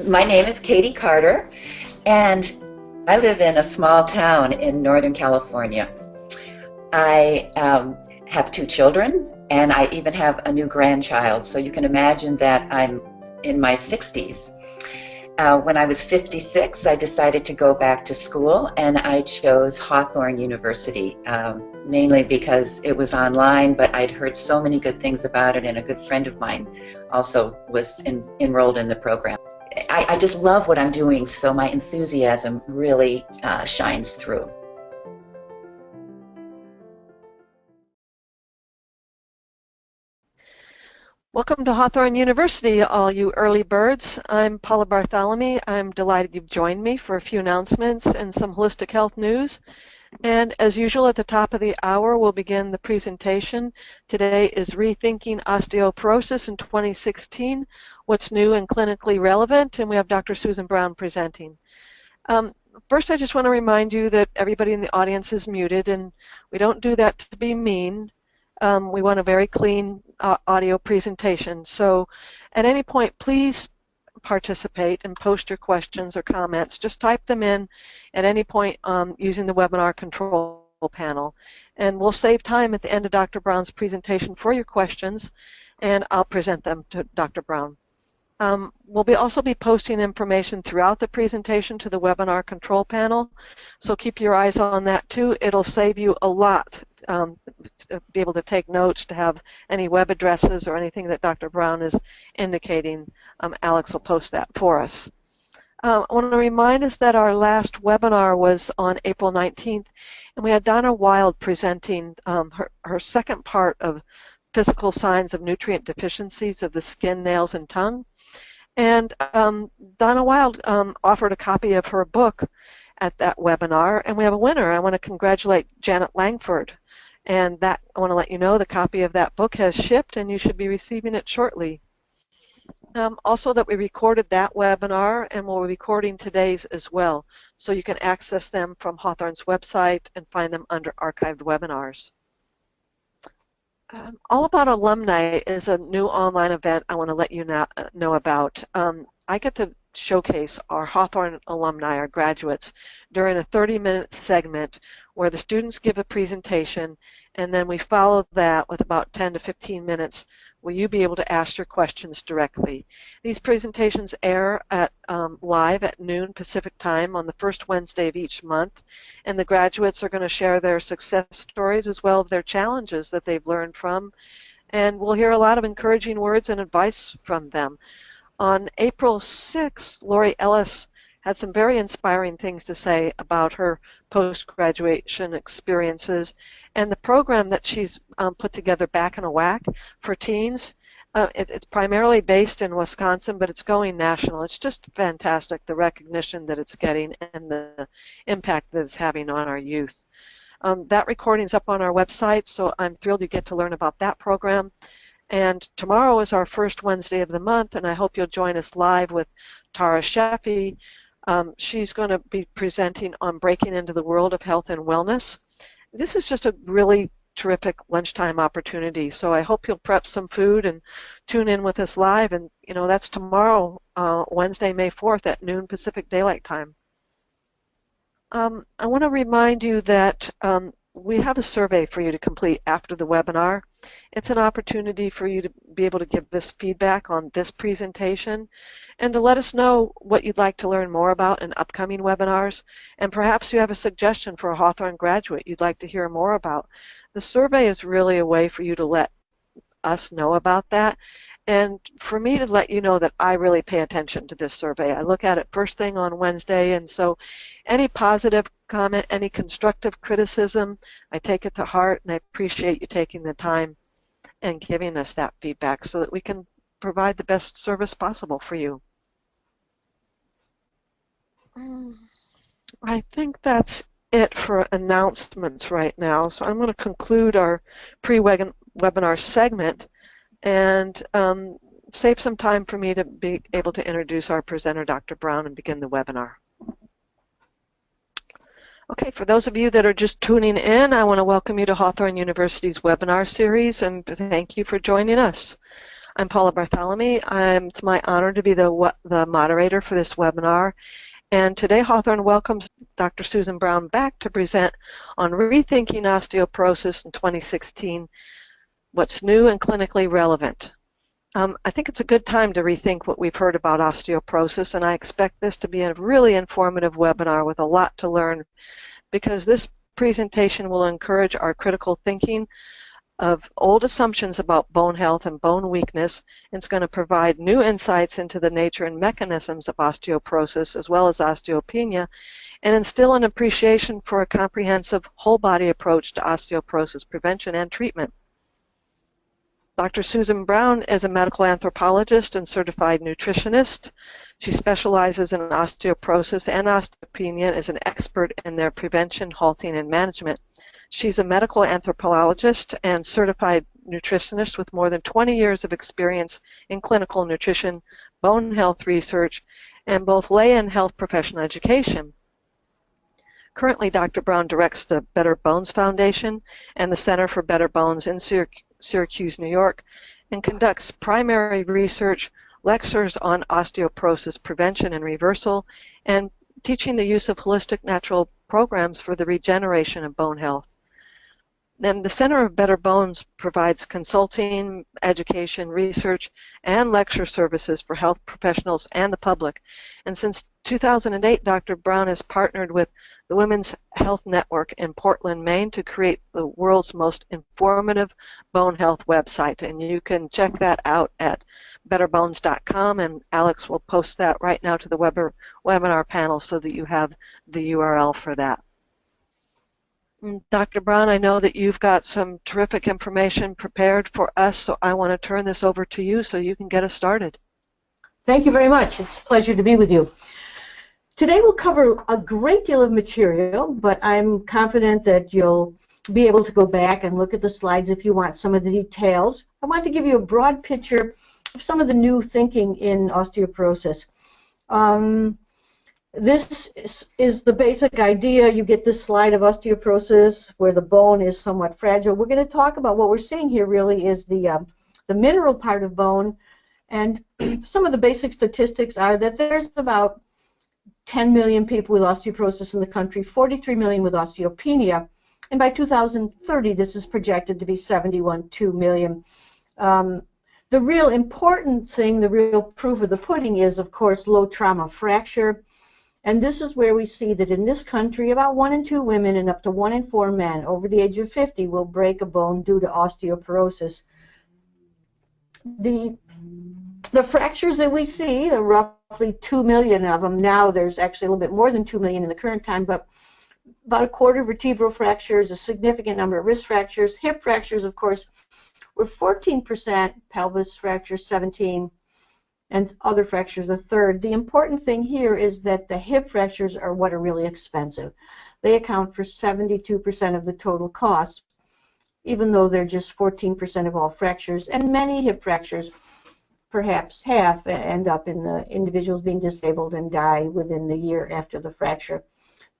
My name is Katie Carter, and I live in a small town in Northern California. I have two children, and I even have a new grandchild, so you can imagine that I'm in my 60s. When I was 56, I decided to go back to school, and I chose Hawthorn University, mainly because it was online, but I'd heard so many good things about it, and a good friend of mine also was enrolled in the program. I just love what I'm doing, so my enthusiasm really shines through. Welcome to Hawthorn University, all you early birds. I'm Paula Bartholomew. I'm delighted you've joined me for a few announcements and some holistic health news. And as usual, at the top of the hour, we'll begin the presentation. Today is Rethinking Osteoporosis in 2016, What's New and Clinically Relevant, and we have Dr. Susan Brown presenting. First, I just want to remind you that everybody in the audience is muted, and we don't do that to be mean. We want a very clean audio presentation. So at any point, please participate and post your questions or comments. Just type them in at any point using the webinar control panel. And we'll save time at the end of Dr. Brown's presentation for your questions, and I'll present them to Dr. Brown. We'll also be posting information throughout the presentation to the webinar control panel, so keep your eyes on that too. It'll save you a lot to be able to take notes, to have any web addresses or anything that Dr. Brown is indicating. Alex will post that for us. I want to remind us that our last webinar was on April 19th, and we had Donna Wild presenting her second part of physical signs of nutrient deficiencies of the skin, nails, and tongue. And Donna Wild offered a copy of her book at that webinar, and we have a winner. I want to congratulate Janet Langford. And I want to let you know the copy of that book has shipped, and you should be receiving it shortly. Also that we recorded that webinar, and we'll be recording today's as well. So you can access them from Hawthorn's website and find them under archived webinars. All About Alumni is a new online event I want to let you know about. I get to showcase our Hawthorn alumni, our graduates, during a 30-minute segment where the students give a presentation, and then we follow that with about 10 to 15 minutes where you be able to ask your questions directly. These presentations air at live at noon Pacific time on the first Wednesday of each month, and the graduates are going to share their success stories as well as their challenges that they've learned from, and we'll hear a lot of encouraging words and advice from them. On April 6th, Lori Ellis had some very inspiring things to say about her post-graduation experiences and the program that she's put together, Back in a Whack, for teens. It's primarily based in Wisconsin, but it's going national. It's just fantastic, the recognition that it's getting and the impact that it's having on our youth. That recording's up on our website, so I'm thrilled you get to learn about that program. And tomorrow is our first Wednesday of the month, and I hope you'll join us live with Tara Sheffy. She's going to be presenting on breaking into the world of health and wellness. This is just a really terrific lunchtime opportunity, so I hope you'll prep some food and tune in with us live. And that's tomorrow, Wednesday, May 4th at noon Pacific Daylight Time. I want to remind you that we have a survey for you to complete after the webinar. It's an opportunity for you to be able to give us feedback on this presentation and to let us know what you'd like to learn more about in upcoming webinars, and perhaps you have a suggestion for a Hawthorn graduate you'd like to hear more about. The survey is really a way for you to let us know about that, and for me to let you know that I really pay attention to this survey. I look at it first thing on Wednesday, and so any positive comment, any constructive criticism, I take it to heart, and I appreciate you taking the time and giving us that feedback so that we can provide the best service possible for you. I think that's it for announcements right now, so I'm going to conclude our pre-webinar segment and save some time for me to be able to introduce our presenter, Dr. Brown, and begin the webinar. Okay, for those of you that are just tuning in, I want to welcome you to Hawthorn University's webinar series and thank you for joining us. I'm Paula Bartholomew. It's my honor to be the moderator for this webinar. And today Hawthorn welcomes Dr. Susan Brown back to present on Rethinking Osteoporosis in 2016, What's New and Clinically Relevant. I think it's a good time to rethink what we've heard about osteoporosis, and I expect this to be a really informative webinar with a lot to learn, because this presentation will encourage our critical thinking of old assumptions about bone health and bone weakness. It's going to provide new insights into the nature and mechanisms of osteoporosis as well as osteopenia, and instill an appreciation for a comprehensive whole-body approach to osteoporosis prevention and treatment. Dr. Susan Brown is a medical anthropologist and certified nutritionist. She specializes in osteoporosis and osteopenia and is an expert in their prevention, halting, and management. She's a medical anthropologist and certified nutritionist with more than 20 years of experience in clinical nutrition, bone health research, and both lay and health professional education. Currently, Dr. Brown directs the Better Bones Foundation and the Center for Better Bones in Syracuse, New York, and conducts primary research, lectures on osteoporosis prevention and reversal, and teaching the use of holistic natural programs for the regeneration of bone health. And the Center of Better Bones provides consulting, education, research, and lecture services for health professionals and the public. And since 2008, Dr. Brown has partnered with the Women's Health Network in Portland, Maine to create the world's most informative bone health website. And you can check that out at betterbones.com, and Alex will post that right now to the webinar panel so that you have the URL for that. Dr. Brown, I know that you've got some terrific information prepared for us, so I want to turn this over to you so you can get us started. Thank you very much. It's a pleasure to be with you. Today we'll cover a great deal of material, but I'm confident that you'll be able to go back and look at the slides if you want some of the details. I want to give you a broad picture of some of the new thinking in osteoporosis. This is the basic idea. You get this slide of osteoporosis where the bone is somewhat fragile. We're going to talk about what we're seeing here really is the mineral part of bone, and some of the basic statistics are that there's about 10 million people with osteoporosis in the country, 43 million with osteopenia, and by 2030 this is projected to be 71.2 million. The real important thing, the real proof of the pudding is, of course, low trauma fracture. And this is where we see that in this country, about 1 in 2 women and up to 1 in 4 men over the age of 50 will break a bone due to osteoporosis. The fractures that we see, there are roughly 2 million of them. Now there's actually a little bit more than 2 million in the current time, but about a quarter vertebral fractures, a significant number of wrist fractures. Hip fractures, of course, were 14%, pelvis fractures 17%, and other fractures a third. The important thing here is that the hip fractures are what are really expensive. They account for 72% of the total cost, even though they're just 14% of all fractures. And many hip fractures, perhaps half, end up in the individuals being disabled and die within the year after the fracture.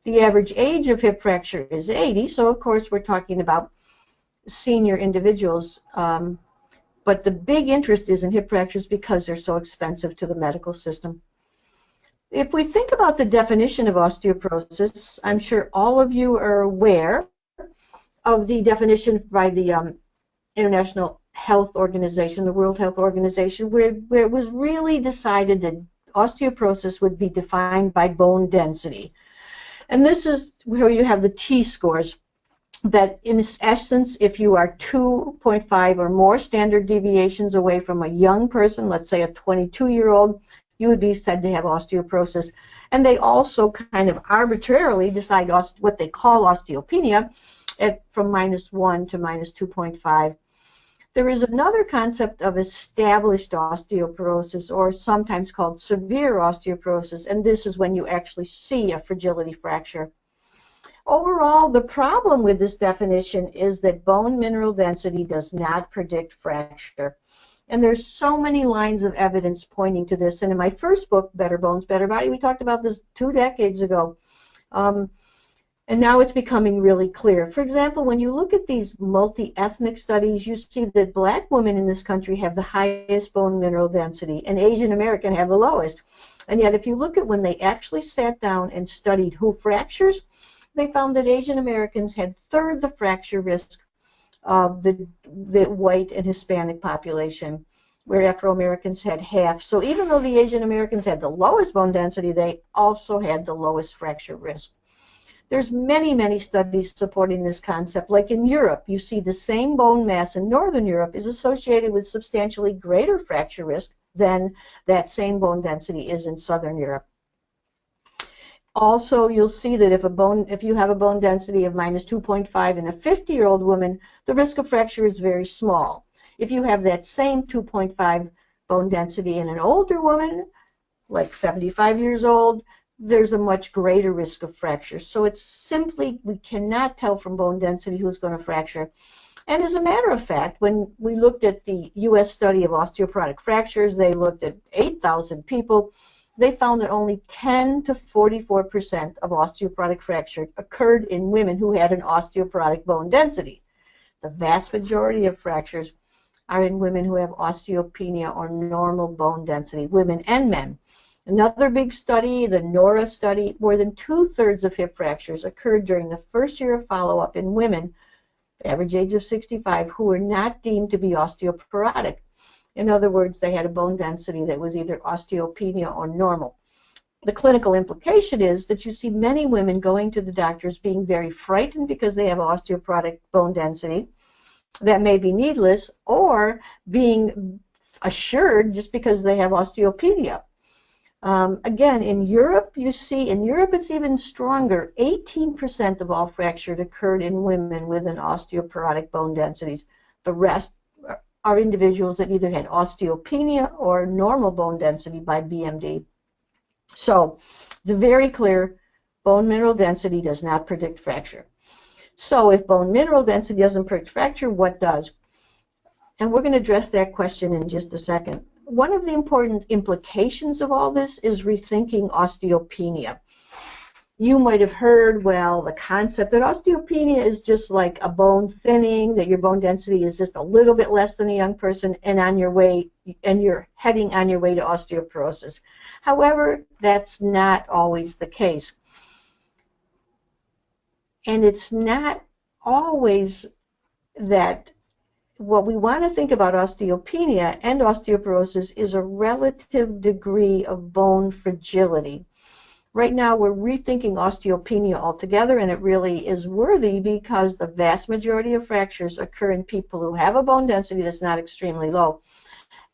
The average age of hip fracture is 80, so of course we're talking about senior individuals. But the big interest is in hip fractures because they're so expensive to the medical system. If we think about the definition of osteoporosis, I'm sure all of you are aware of the definition by the International Health Organization, the World Health Organization, where it was really decided that osteoporosis would be defined by bone density. And this is where you have the T-scores. That in essence, if you are 2.5 or more standard deviations away from a young person, let's say a 22-year-old, you would be said to have osteoporosis. And they also kind of arbitrarily decide what they call osteopenia from -1 to -2.5. There is another concept of established osteoporosis, or sometimes called severe osteoporosis, and this is when you actually see a fragility fracture. Overall, the problem with this definition is that bone mineral density does not predict fracture. And there's so many lines of evidence pointing to this. And in my first book, Better Bones, Better Body, we talked about this 2 decades ago. And now it's becoming really clear. For example, when you look at these multi-ethnic studies, you see that black women in this country have the highest bone mineral density and Asian American have the lowest. And yet if you look at when they actually sat down and studied who fractures, they found that Asian Americans had third the fracture risk of the white and Hispanic population, where Afro-Americans had half. So even though the Asian Americans had the lowest bone density, they also had the lowest fracture risk. There's many, many studies supporting this concept. Like in Europe, you see the same bone mass in Northern Europe is associated with substantially greater fracture risk than that same bone density is in Southern Europe. Also, you'll see that if you have a bone density of minus 2.5 in a 50-year-old woman, the risk of fracture is very small. If you have that same 2.5 bone density in an older woman, like 75 years old, there's a much greater risk of fracture. So it's simply, we cannot tell from bone density who's going to fracture. And as a matter of fact, when we looked at the U.S. study of osteoporotic fractures, they looked at 8,000 people. They found that only 10 to 44% of osteoporotic fracture occurred in women who had an osteoporotic bone density. The vast majority of fractures are in women who have osteopenia or normal bone density, women and men. Another big study, the NORA study, more than 2/3 of hip fractures occurred during the first year of follow-up in women, average age of 65, who were not deemed to be osteoporotic. In other words, they had a bone density that was either osteopenia or normal. The clinical implication is that you see many women going to the doctors being very frightened because they have osteoporotic bone density that may be needless, or being assured just because they have osteopenia. Again, in Europe, you see, in Europe it's even stronger. 18% of all fractures occurred in women with an osteoporotic bone densities. The rest are individuals that either had osteopenia or normal bone density by BMD. So it's very clear, bone mineral density does not predict fracture. So if bone mineral density doesn't predict fracture, what does? And we're going to address that question in just a second. One of the important implications of all this is rethinking osteopenia. You might have heard, well, the concept that osteopenia is just like a bone thinning, that your bone density is just a little bit less than a young person, and on your way, and you're heading on your way to osteoporosis. However, that's not always the case. And it's not always that. What we want to think about osteopenia and osteoporosis is a relative degree of bone fragility. Right now, we're rethinking osteopenia altogether, and it really is worthy because the vast majority of fractures occur in people who have a bone density that's not extremely low.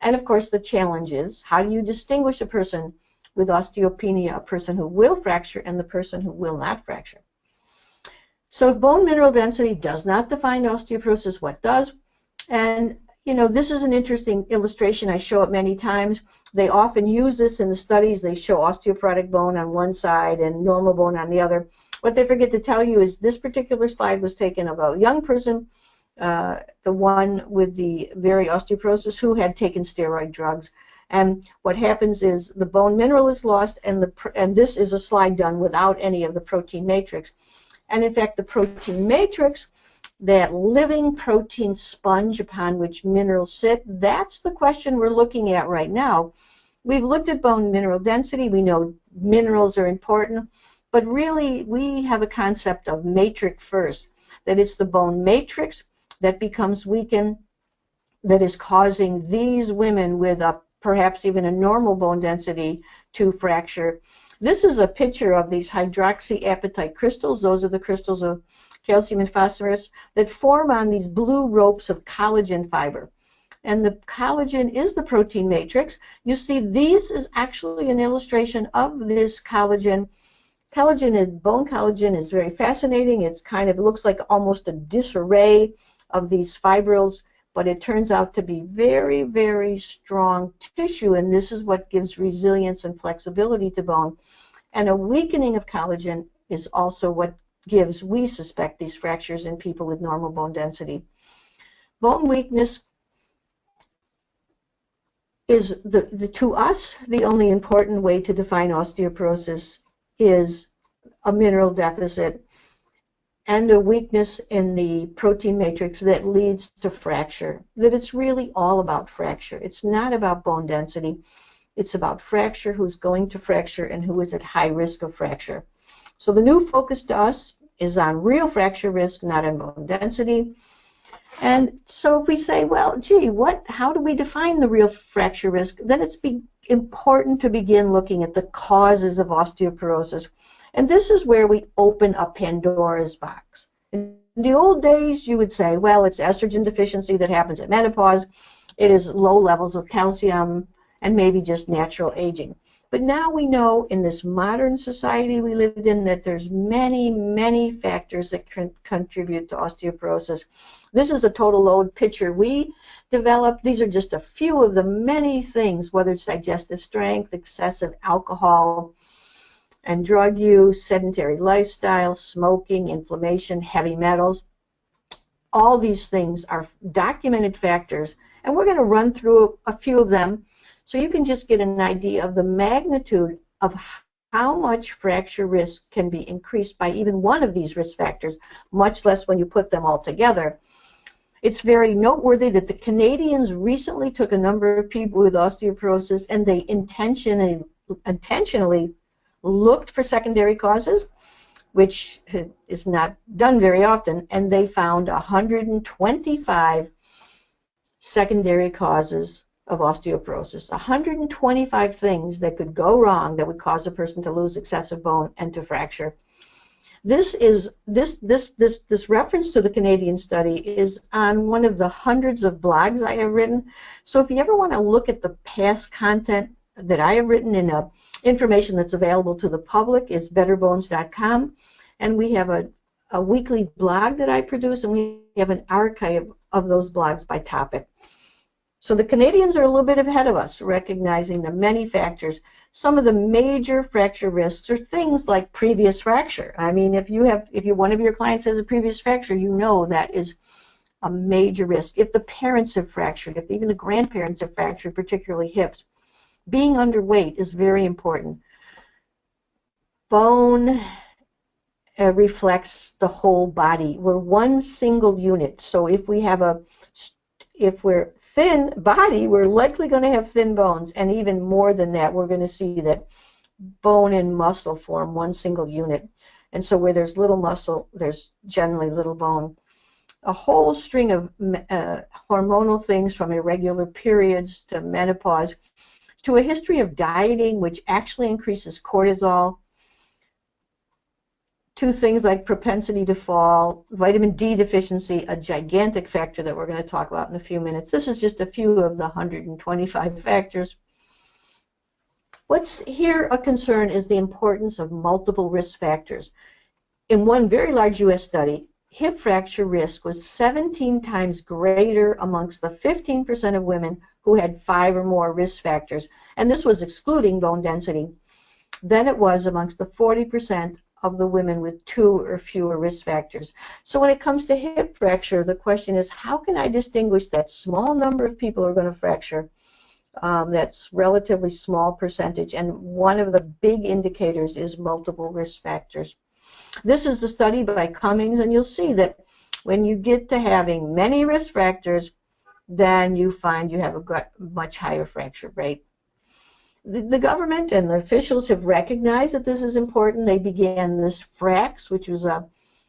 And of course, the challenge is, how do you distinguish a person with osteopenia, a person who will fracture, and the person who will not fracture? So if bone mineral density does not define osteoporosis, what does? And you know, this is an interesting illustration. I show it many times. They often use this in the studies. They show osteoporotic bone on one side and normal bone on the other. What they forget to tell you is this particular slide was taken of a young person, the one with the very osteoporosis, who had taken steroid drugs. And what happens is the bone mineral is lost, and this is a slide done without any of the protein matrix. And in fact, the protein matrix, that living protein sponge upon which minerals sit, that's the question we're looking at right now. We've looked at bone mineral density. We know minerals are important, but really we have a concept of matrix first, that it's the bone matrix that becomes weakened that is causing these women with perhaps even a normal bone density to fracture. This is a picture of these hydroxyapatite crystals. Those are the crystals of calcium and phosphorus that form on these blue ropes of collagen fiber. And the collagen is the protein matrix. You see, this is actually an illustration of this collagen. Bone collagen is very fascinating. It's kind of, it looks like almost a disarray of these fibrils, but it turns out to be very, very strong tissue, and this is what gives resilience and flexibility to bone. And a weakening of collagen is also what gives, we suspect, these fractures in people with normal bone density. Bone weakness is, to us, the only important way to define osteoporosis is a mineral deficit. and a weakness in the protein matrix that leads to fracture, that it's really all about fracture. It's not about bone density. It's about fracture, who's going to fracture, and who is at high risk of fracture. So the new focus to us is on real fracture risk, not on bone density. And so if we say, well, gee, how do we define the real fracture risk? Then it's important to begin looking at the causes of osteoporosis. And this is where we open up Pandora's box. In the old days, you would say, well, it's estrogen deficiency that happens at menopause. It is low levels of calcium and maybe just natural aging. But now we know in this modern society we live in that there's many, many factors that can contribute to osteoporosis. This is a total load picture we developed. These are just a few of the many things, whether it's digestive strength, excessive alcohol and drug use, sedentary lifestyle, smoking, inflammation, heavy metals. All these things are documented factors, and we're going to run through a few of them so you can just get an idea of the magnitude of how much fracture risk can be increased by even one of these risk factors, much less when you put them all together. It's very noteworthy that the Canadians recently took a number of people with osteoporosis and they intentionally looked for secondary causes, which is not done very often, and they found 125 secondary causes of osteoporosis, 125 things that could go wrong that would cause a person to lose excessive bone and to fracture. This reference to the Canadian study is on one of the hundreds of blogs I have written. So if you ever want to look at the past content that I have written in information that's available to the public, it's betterbones.com, and we have a weekly blog that I produce, and we have an archive of those blogs by topic. So the Canadians are a little bit ahead of us, recognizing the many factors. Some of the major fracture risks are things like previous fracture. I mean, if one of your clients has a previous fracture, you know that is a major risk. If the parents have fractured, if even the grandparents have fractured, particularly hips, being underweight is very important. Bone reflects the whole body. We're one single unit. So if we're thin body, we're likely going to have thin bones, and even more than that, we're going to see that bone and muscle form one single unit. And so where there's little muscle, there's generally little bone. A whole string of hormonal things, from irregular periods to menopause to a history of dieting, which actually increases cortisol, to things like propensity to fall, vitamin D deficiency, a gigantic factor that we're going to talk about in a few minutes. This is just a few of the 125 factors. What's here a concern is the importance of multiple risk factors. In one very large U.S. study, hip fracture risk was 17 times greater amongst the 15% of women who had 5 or more risk factors, and this was excluding bone density, than it was amongst the 40% of the women with 2 or fewer risk factors. So when it comes to hip fracture, the question is, how can I distinguish that small number of people who are going to fracture, that's relatively small percentage, and one of the big indicators is multiple risk factors. This is a study by Cummings, and you'll see that when you get to having many risk factors, then you find you have a much higher fracture rate. The government and the officials have recognized that this is important. They began this FRAX, which was a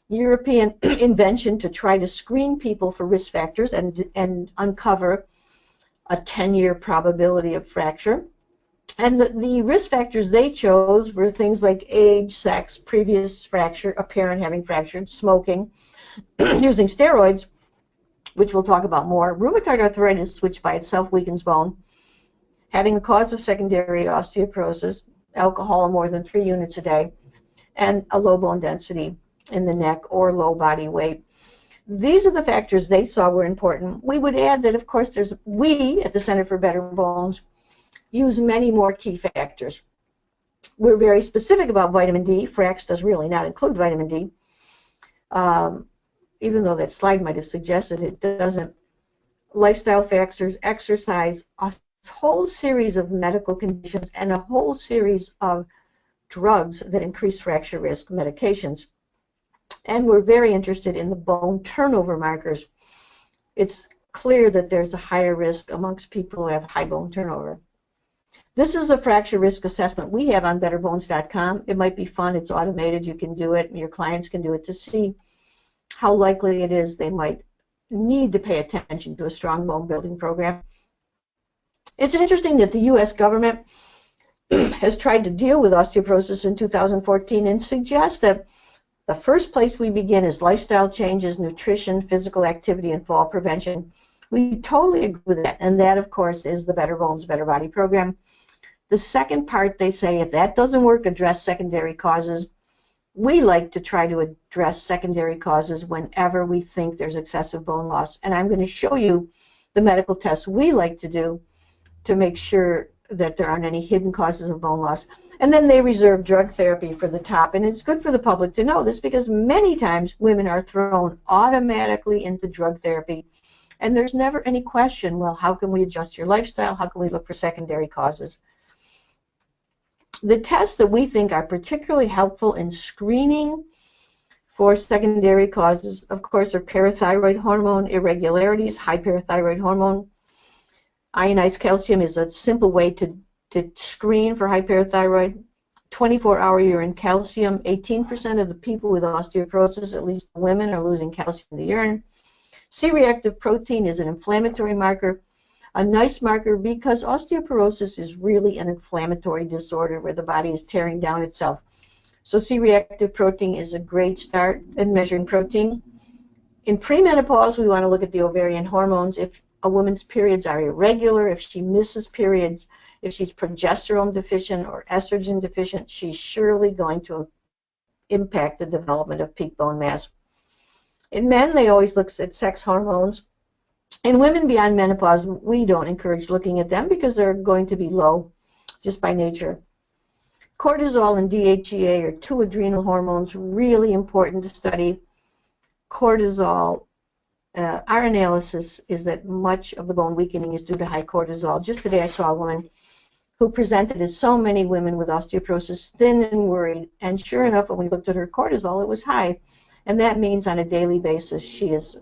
European invention to try to screen people for risk factors and uncover a 10-year probability of fracture. And the risk factors they chose were things like age, sex, previous fracture, a parent having fractured, smoking, using steroids, which we'll talk about more, rheumatoid arthritis, which by itself weakens bone, having a cause of secondary osteoporosis, alcohol more than 3 units a day, and a low bone density in the neck or low body weight. These are the factors they saw were important. We would add that, of course, we at the Center for Better Bones use many more key factors. We're very specific about vitamin D. FRAX does really not include vitamin D, even though that slide might have suggested it doesn't. Lifestyle factors, exercise, a whole series of medical conditions, and a whole series of drugs that increase fracture risk, medications. And we're very interested in the bone turnover markers. It's clear that there's a higher risk amongst people who have high bone turnover. This is a fracture risk assessment we have on betterbones.com. It might be fun. It's automated. You can do it. Your clients can do it to see how likely it is they might need to pay attention to a strong bone building program. It's interesting that the U.S. government has tried to deal with osteoporosis in 2014 and suggests that the first place we begin is lifestyle changes, nutrition, physical activity, and fall prevention. We totally agree with that, and that, of course, is the Better Bones, Better Body program. The second part, they say, if that doesn't work, address secondary causes. We like to try to address secondary causes whenever we think there's excessive bone loss, and I'm going to show you the medical tests we like to do to make sure that there aren't any hidden causes of bone loss. And then they reserve drug therapy for the top, and it's good for the public to know this because many times women are thrown automatically into drug therapy, and there's never any question, well, how can we adjust your lifestyle? How can we look for secondary causes? The tests that we think are particularly helpful in screening for secondary causes, of course, are parathyroid hormone irregularities, high parathyroid hormone. Ionized calcium is a simple way to screen for hyperthyroid. 24-hour urine calcium. 18% of the people with osteoporosis, at least women, are losing calcium in the urine. C-reactive protein is an inflammatory marker, a nice marker because osteoporosis is really an inflammatory disorder where the body is tearing down itself. So C-reactive protein is a great start in measuring protein. In premenopause, we want to look at the ovarian hormones. If a woman's periods are irregular, if she misses periods, if she's progesterone deficient or estrogen deficient, she's surely going to impact the development of peak bone mass. In men, they always look at sex hormones. In women beyond menopause, we don't encourage looking at them because they're going to be low just by nature. Cortisol and DHEA are two adrenal hormones, really important to study. Cortisol, our analysis is that much of the bone weakening is due to high cortisol. Just today I saw a woman who presented as so many women with osteoporosis, thin and worried, and sure enough, when we looked at her cortisol, it was high, and that means on a daily basis she is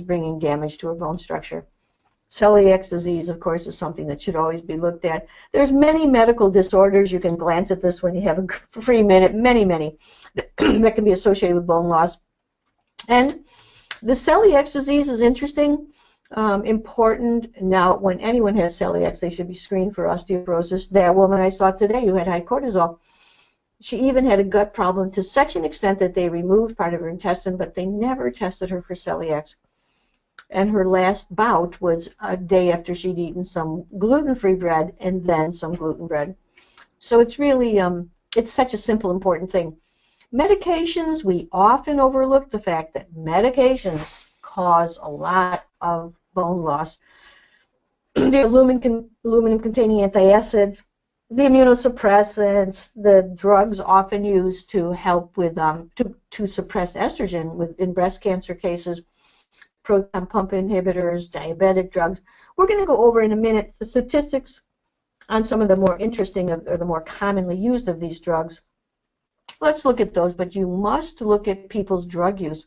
bringing damage to her bone structure. Celiac disease, of course, is something that should always be looked at. There's many medical disorders. You can glance at this when you have a free minute, many, that can be associated with bone loss. And the celiac disease is interesting, important. Now, when anyone has celiac, they should be screened for osteoporosis. That woman I saw today who had high cortisol, she even had a gut problem to such an extent that they removed part of her intestine, but they never tested her for celiac. And her last bout was a day after she'd eaten some gluten-free bread and then some gluten bread. So it's really, it's such a simple, important thing. Medications, we often overlook the fact that medications cause a lot of bone loss. The aluminum-containing antacids, the immunosuppressants, the drugs often used to help with, to suppress estrogen in breast cancer cases, proton pump inhibitors, diabetic drugs. We're going to go over in a minute the statistics on some of the more interesting or the more commonly used of these drugs. Let's look at those, but you must look at people's drug use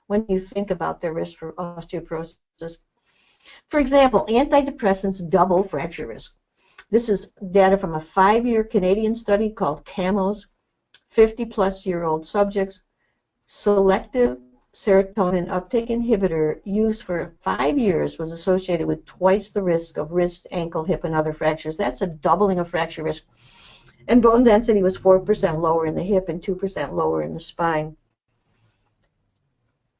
when you think about their risk for osteoporosis. For example, antidepressants double fracture risk. This is data from a 5-year Canadian study called CAMOS, 50-plus-year-old subjects. Selective serotonin uptake inhibitor used for 5 years was associated with twice the risk of wrist, ankle, hip, and other fractures. That's a doubling of fracture risk. And bone density was 4% lower in the hip and 2% lower in the spine.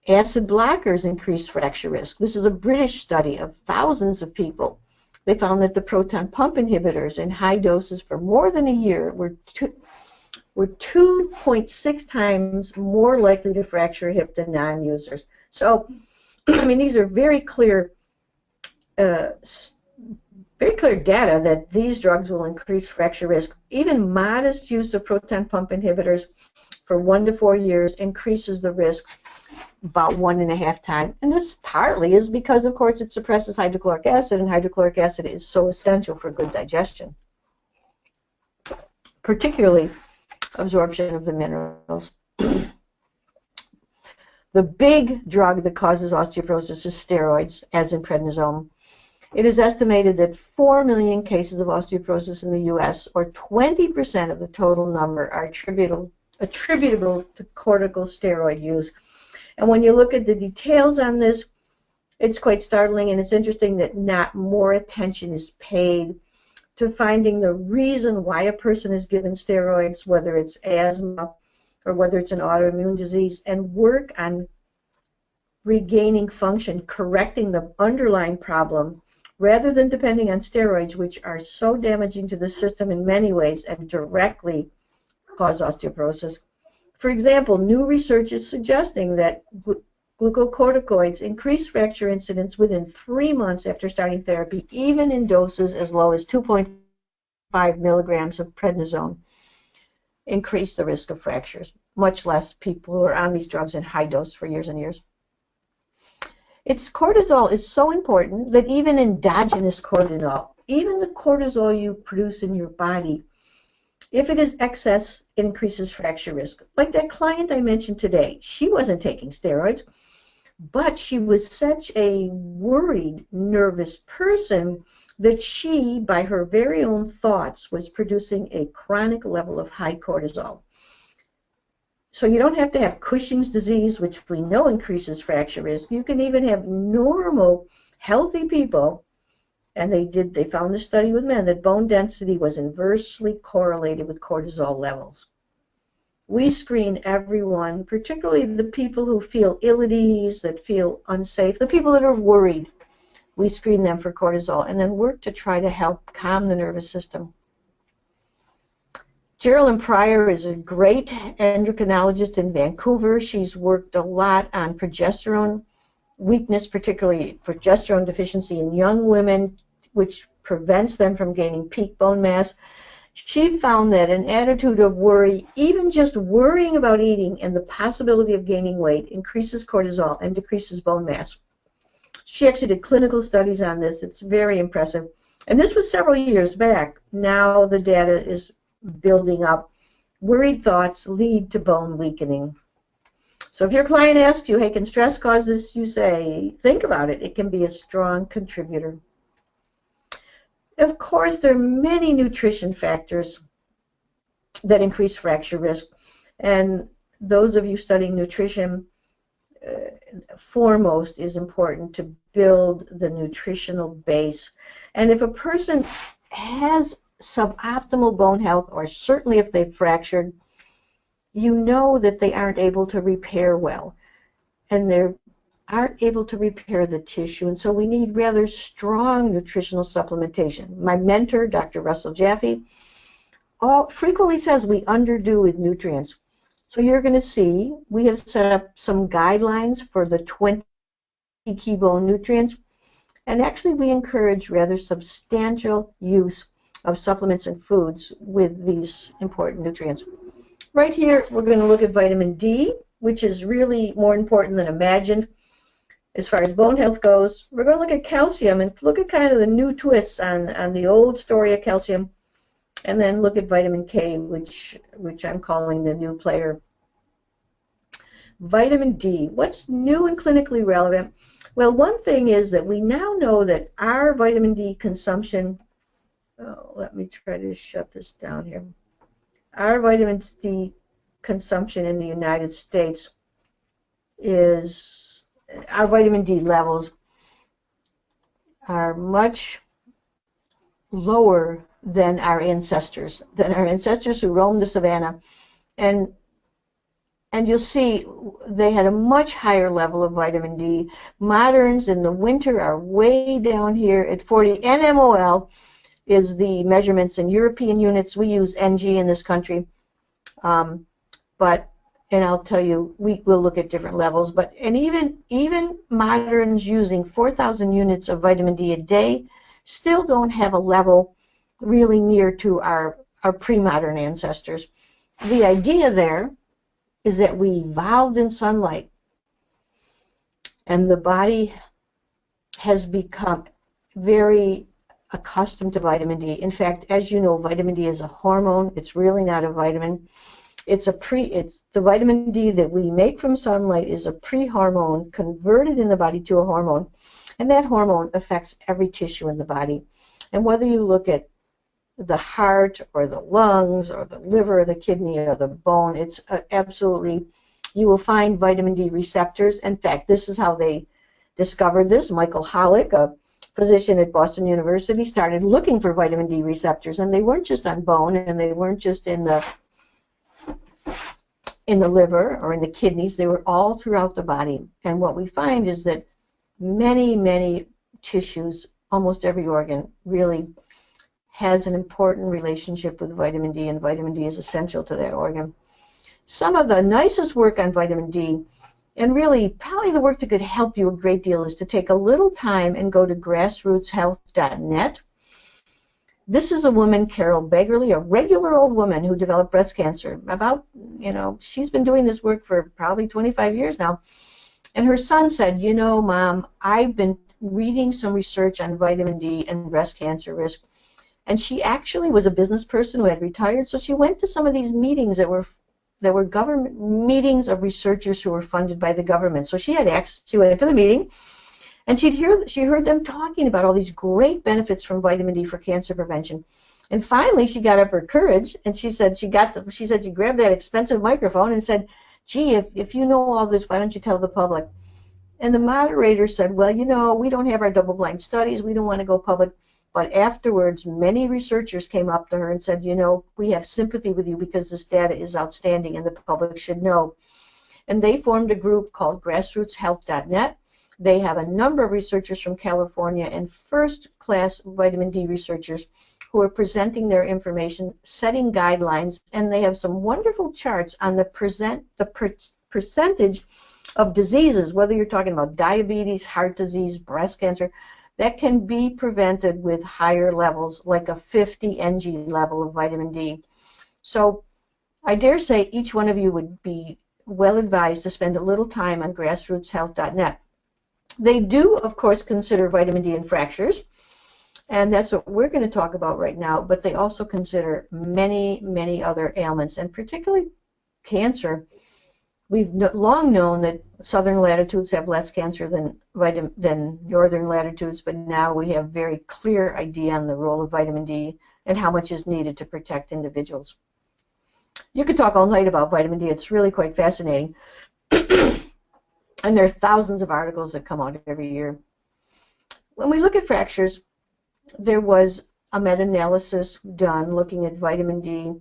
Acid blockers increased fracture risk. This is a British study of thousands of people. They found that the proton pump inhibitors in high doses for more than a year were 2.6 times more likely to fracture a hip than non-users. So, I mean, these are very clear data that these drugs will increase fracture risk. Even modest use of proton pump inhibitors for 1 to 4 years increases the risk about 1.5 times. And this partly is because, of course, it suppresses hydrochloric acid, and hydrochloric acid is so essential for good digestion, particularly absorption of the minerals. The big drug that causes osteoporosis is steroids, as in prednisone. It is estimated that 4 million cases of osteoporosis in the U.S., or 20% of the total number, are attributable to corticosteroid use. And when you look at the details on this, it's quite startling, and it's interesting that not more attention is paid to finding the reason why a person is given steroids, whether it's asthma or whether it's an autoimmune disease, and work on regaining function, correcting the underlying problem, rather than depending on steroids, which are so damaging to the system in many ways and directly cause osteoporosis. For example, new research is suggesting that glucocorticoids increase fracture incidence within 3 months after starting therapy, even in doses as low as 2.5 milligrams of prednisone increase the risk of fractures, much less people who are on these drugs in high dose for years and years. Cortisol is so important that even endogenous cortisol, even the cortisol you produce in your body, if it is excess, it increases fracture risk. Like that client I mentioned today, she wasn't taking steroids, but she was such a worried, nervous person that she, by her very own thoughts, was producing a chronic level of high cortisol. So you don't have to have Cushing's disease, which we know increases fracture risk. You can even have normal, healthy people, and they found this study with men that bone density was inversely correlated with cortisol levels. We screen everyone, particularly the people who feel ill at ease, that feel unsafe, the people that are worried. We screen them for cortisol and then work to try to help calm the nervous system. Geraldine Pryor is a great endocrinologist in Vancouver. She's worked a lot on progesterone weakness, particularly progesterone deficiency in young women, which prevents them from gaining peak bone mass. She found that an attitude of worry, even just worrying about eating and the possibility of gaining weight, increases cortisol and decreases bone mass. She actually did clinical studies on this. It's very impressive. And this was several years back. Now the data is building up. Worried thoughts lead to bone weakening. So if your client asks you, hey, can stress cause this? You say, think about it. It can be a strong contributor. Of course, there are many nutrition factors that increase fracture risk. And those of you studying nutrition, foremost is important to build the nutritional base. And if a person has suboptimal bone health, or certainly if they've fractured, you know that they aren't able to repair well, and they aren't able to repair the tissue, and so we need rather strong nutritional supplementation. My mentor, Dr. Russell Jaffe, frequently says we underdo with nutrients. So you're going to see we have set up some guidelines for the 20 key bone nutrients, and actually we encourage rather substantial use of supplements and foods with these important nutrients. Right here, we're going to look at vitamin D, which is really more important than imagined as far as bone health goes. We're going to look at calcium and look at kind of the new twists on the old story of calcium, and then look at vitamin K, which I'm calling the new player. Vitamin D, what's new and clinically relevant? Well, one thing is that we now know that our vitamin D consumption, let me try to shut this down here. Our vitamin D consumption in the United States is, our vitamin D levels are much lower than our ancestors who roamed the savannah. And you'll see they had a much higher level of vitamin D. Moderns in the winter are way down here at 40. NMOL is the measurements in European units. We use NG in this country. And I'll tell you, we will look at different levels. And even moderns using 4,000 units of vitamin D a day still don't have a level really near to our pre-modern ancestors. The idea there is that we evolved in sunlight, and the body has become very accustomed to vitamin D. In fact, as you know, vitamin D is a hormone. It's really not a vitamin. It's the vitamin D that we make from sunlight is a pre-hormone converted in the body to a hormone, and that hormone affects every tissue in the body. And whether you look at the heart or the lungs or the liver or the kidney or the bone, it's absolutely, you will find vitamin D receptors. In fact, this is how they discovered this. Michael Hollick, a physician at Boston University, started looking for vitamin D receptors, and they weren't just on bone, and they weren't just in the liver or in the kidneys. They were all throughout the body. And what we find is that many tissues, almost every organ, really has an important relationship with vitamin D, and vitamin D is essential to that organ. Some of the nicest work on vitamin D, and really probably the work that could help you a great deal, is to take a little time and go to grassrootshealth.net. This is a woman, Carol Beggerly, a regular old woman who developed breast cancer. She's been doing this work for probably 25 years now. And her son said, Mom, I've been reading some research on vitamin D and breast cancer risk. And she actually was a business person who had retired, so she went to some of these meetings that were government meetings of researchers who were funded by the government. So she had access. She went to the meeting, and she heard them talking about all these great benefits from vitamin D for cancer prevention. And finally, she got up her courage, and she said she grabbed that expensive microphone and said, "Gee, if you know all this, why don't you tell the public?" And the moderator said, "Well, we don't have our double-blind studies. We don't want to go public." But afterwards, many researchers came up to her and said, we have sympathy with you because this data is outstanding and the public should know. And they formed a group called grassrootshealth.net. They have a number of researchers from California and first-class vitamin D researchers who are presenting their information, setting guidelines, and they have some wonderful charts on the percentage of diseases, whether you're talking about diabetes, heart disease, breast cancer, that can be prevented with higher levels, like a 50 ng level of vitamin D. So I dare say each one of you would be well advised to spend a little time on grassrootshealth.net. They do, of course, consider vitamin D in fractures, and that's what we're going to talk about right now, but they also consider many other ailments, and particularly cancer. We've long known that southern latitudes have less cancer than northern latitudes, but now we have very clear idea on the role of vitamin D and how much is needed to protect individuals. You could talk all night about vitamin D. It's really quite fascinating. And there are thousands of articles that come out every year. When we look at fractures, there was a meta-analysis done looking at vitamin D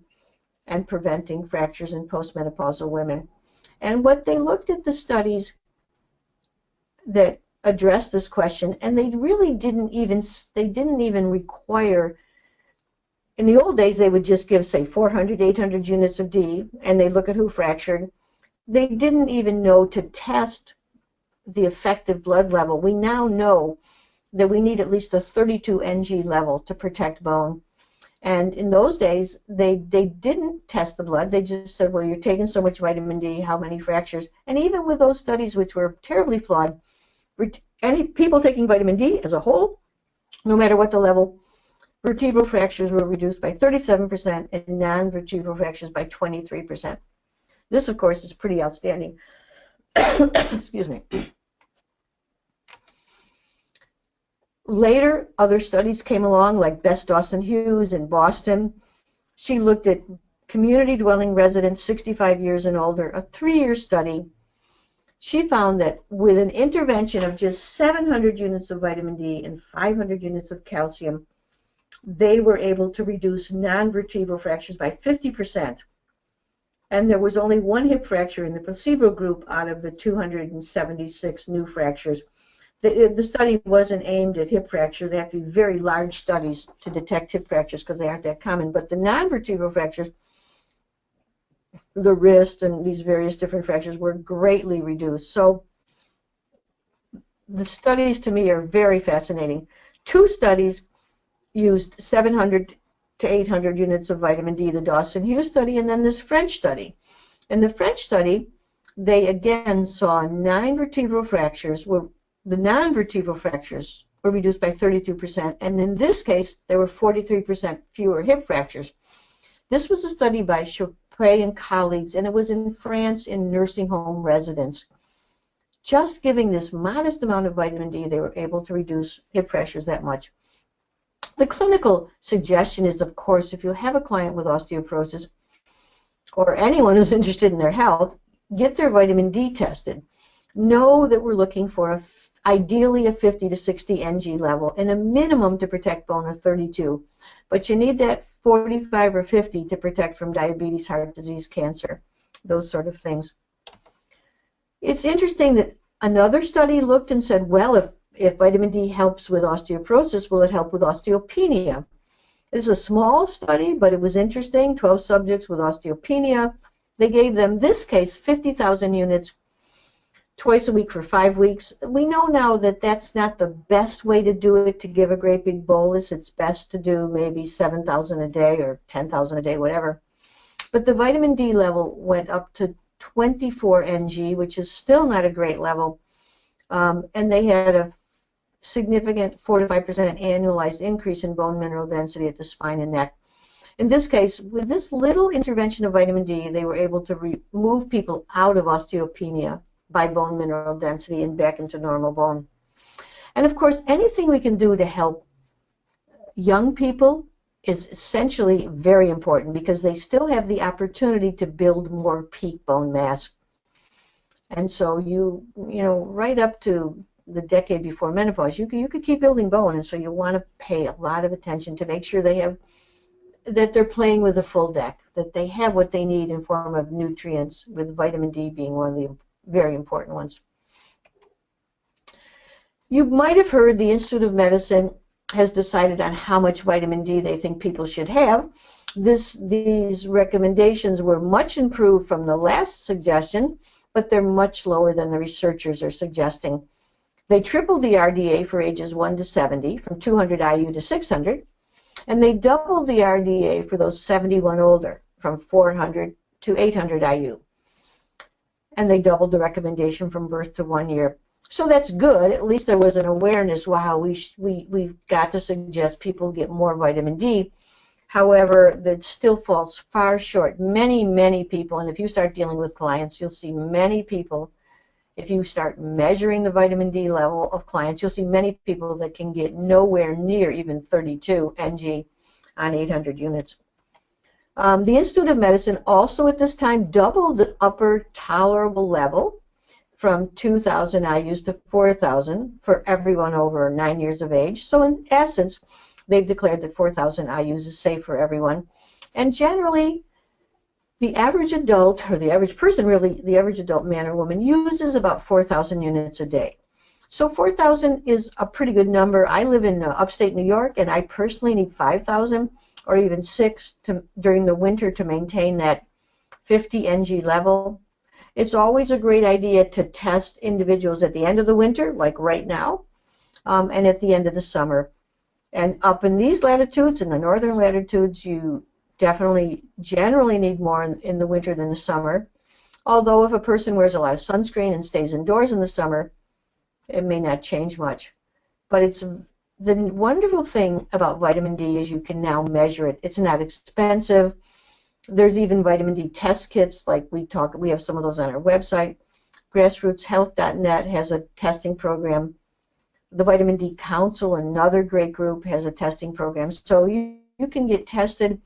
and preventing fractures in postmenopausal women. And what they looked at the studies that addressed this question, and they really didn't even require. In the old days, they would just give, say, 400, 800 units of D, and they look at who fractured. They didn't even know to test the effective blood level. We now know that we need at least a 32 ng level to protect bone. And in those days, they didn't test the blood. They just said, well, you're taking so much vitamin D, how many fractures? And even with those studies, which were terribly flawed, any people taking vitamin D as a whole, no matter what the level, vertebral fractures were reduced by 37% and non-vertebral fractures by 23%. This, of course, is pretty outstanding. Excuse me. Later, other studies came along, like Bess Dawson-Hughes in Boston. She looked at community-dwelling residents 65 years and older, a 3-year study. She found that with an intervention of just 700 units of vitamin D and 500 units of calcium, they were able to reduce non-vertebral fractures by 50%. And there was only one hip fracture in the placebo group out of the 276 new fractures. The study wasn't aimed at hip fracture. They have to be very large studies to detect hip fractures because they aren't that common. But the non-vertebral fractures, the wrist and these various different fractures, were greatly reduced. So the studies to me are very fascinating. 2 studies used 700 to 800 units of vitamin D, the Dawson-Hughes study, and then this French study. In the French study, they again saw non-vertebral fractures the non-vertebral fractures were reduced by 32%, and in this case, there were 43% fewer hip fractures. This was a study by Prey and colleagues, and it was in France in nursing home residents. Just giving this modest amount of vitamin D, they were able to reduce hip fractures that much. The clinical suggestion is, of course, if you have a client with osteoporosis or anyone who's interested in their health, get their vitamin D tested. Know that we're looking for ideally a 50 to 60 Ng level and a minimum to protect bone of 32. But you need that 45 or 50 to protect from diabetes, heart disease, cancer, those sort of things. It's interesting that another study looked and said, well, if vitamin D helps with osteoporosis, will it help with osteopenia? It's a small study, but it was interesting. 12 subjects with osteopenia. They gave them, this case, 50,000 units twice a week for 5 weeks. We know now that that's not the best way to do it, to give a great big bolus. It's best to do maybe 7,000 a day or 10,000 a day, whatever. But the vitamin D level went up to 24 Ng, which is still not a great level. And they had a significant 4 to 5% annualized increase in bone mineral density at the spine and neck. In this case, with this little intervention of vitamin D, they were able to move people out of osteopenia by bone mineral density and back into normal bone. And of course, anything we can do to help young people is essentially very important because they still have the opportunity to build more peak bone mass. And so you know, right up to the decade before menopause, you could keep building bone, and so you want to pay a lot of attention to make sure that they're playing with a full deck, that they have what they need in form of nutrients, with vitamin D being one of the very important ones. You might have heard the Institute of Medicine has decided on how much vitamin D they think people should have. These recommendations were much improved from the last suggestion, but they're much lower than the researchers are suggesting. They tripled the RDA for ages 1 to 70, from 200 IU to 600, and they doubled the RDA for those 71 older, from 400 to 800 IU. And they doubled the recommendation from birth to 1 year. So that's good. At least there was an awareness, wow, we've got to suggest people get more vitamin D. However, that still falls far short. Many, many people, and if you start dealing with clients, you'll see many people, if you start measuring the vitamin D level of clients, you'll see many people that can get nowhere near even 32 Ng on 800 units. The Institute of Medicine also at this time doubled the upper tolerable level from 2,000 IUs to 4,000 for everyone over 9 years of age. So in essence, they've declared that 4,000 IUs is safe for everyone. And generally, the average adult, or the average person really, the average adult man or woman uses about 4,000 units a day. So 4,000 is a pretty good number. I live in upstate New York, and I personally need 5,000 or even 6 during the winter to maintain that 50 Ng level. It's always a great idea to test individuals at the end of the winter, like right now, and at the end of the summer. And up in these latitudes, in the northern latitudes, you definitely generally need more in the winter than the summer. Although if a person wears a lot of sunscreen and stays indoors in the summer, it may not change much. But it's the wonderful thing about vitamin D is you can now measure it. It's not expensive. There's even vitamin D test kits, like we have some of those on our website. Grassrootshealth.net has a testing program. The Vitamin D Council, another great group, has a testing program. So you can get tested,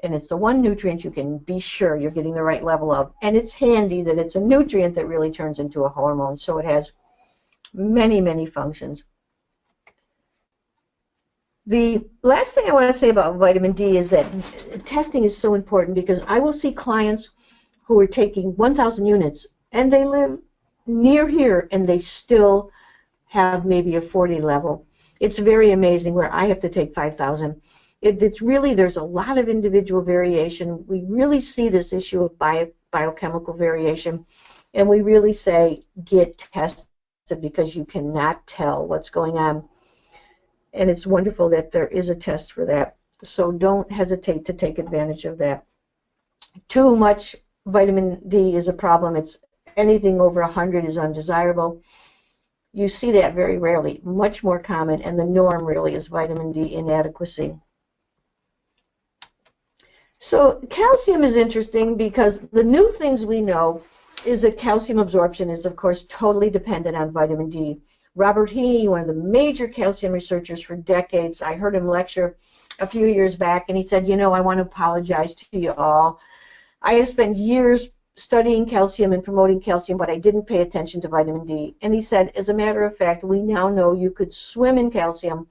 and it's the one nutrient you can be sure you're getting the right level of. And it's handy that it's a nutrient that really turns into a hormone, so it has many, many functions. The last thing I want to say about vitamin D is that testing is so important, because I will see clients who are taking 1,000 units, and they live near here, and they still have maybe a 40 level. It's very amazing where I have to take 5,000. It's really, there's a lot of individual variation. We really see this issue of biochemical variation, and we really say get tested, because you cannot tell what's going on. And it's wonderful that there is a test for that. So don't hesitate to take advantage of that. Too much vitamin D is a problem. It's anything over 100 is undesirable. You see that very rarely, much more common, and the norm really is vitamin D inadequacy. So calcium is interesting because the new things we know is that calcium absorption is, of course, totally dependent on vitamin D. Robert Heaney, one of the major calcium researchers for decades, I heard him lecture a few years back, and he said, you know, I want to apologize to you all. I have spent years studying calcium and promoting calcium, but I didn't pay attention to vitamin D. And he said, as a matter of fact, we now know you could swim in calcium,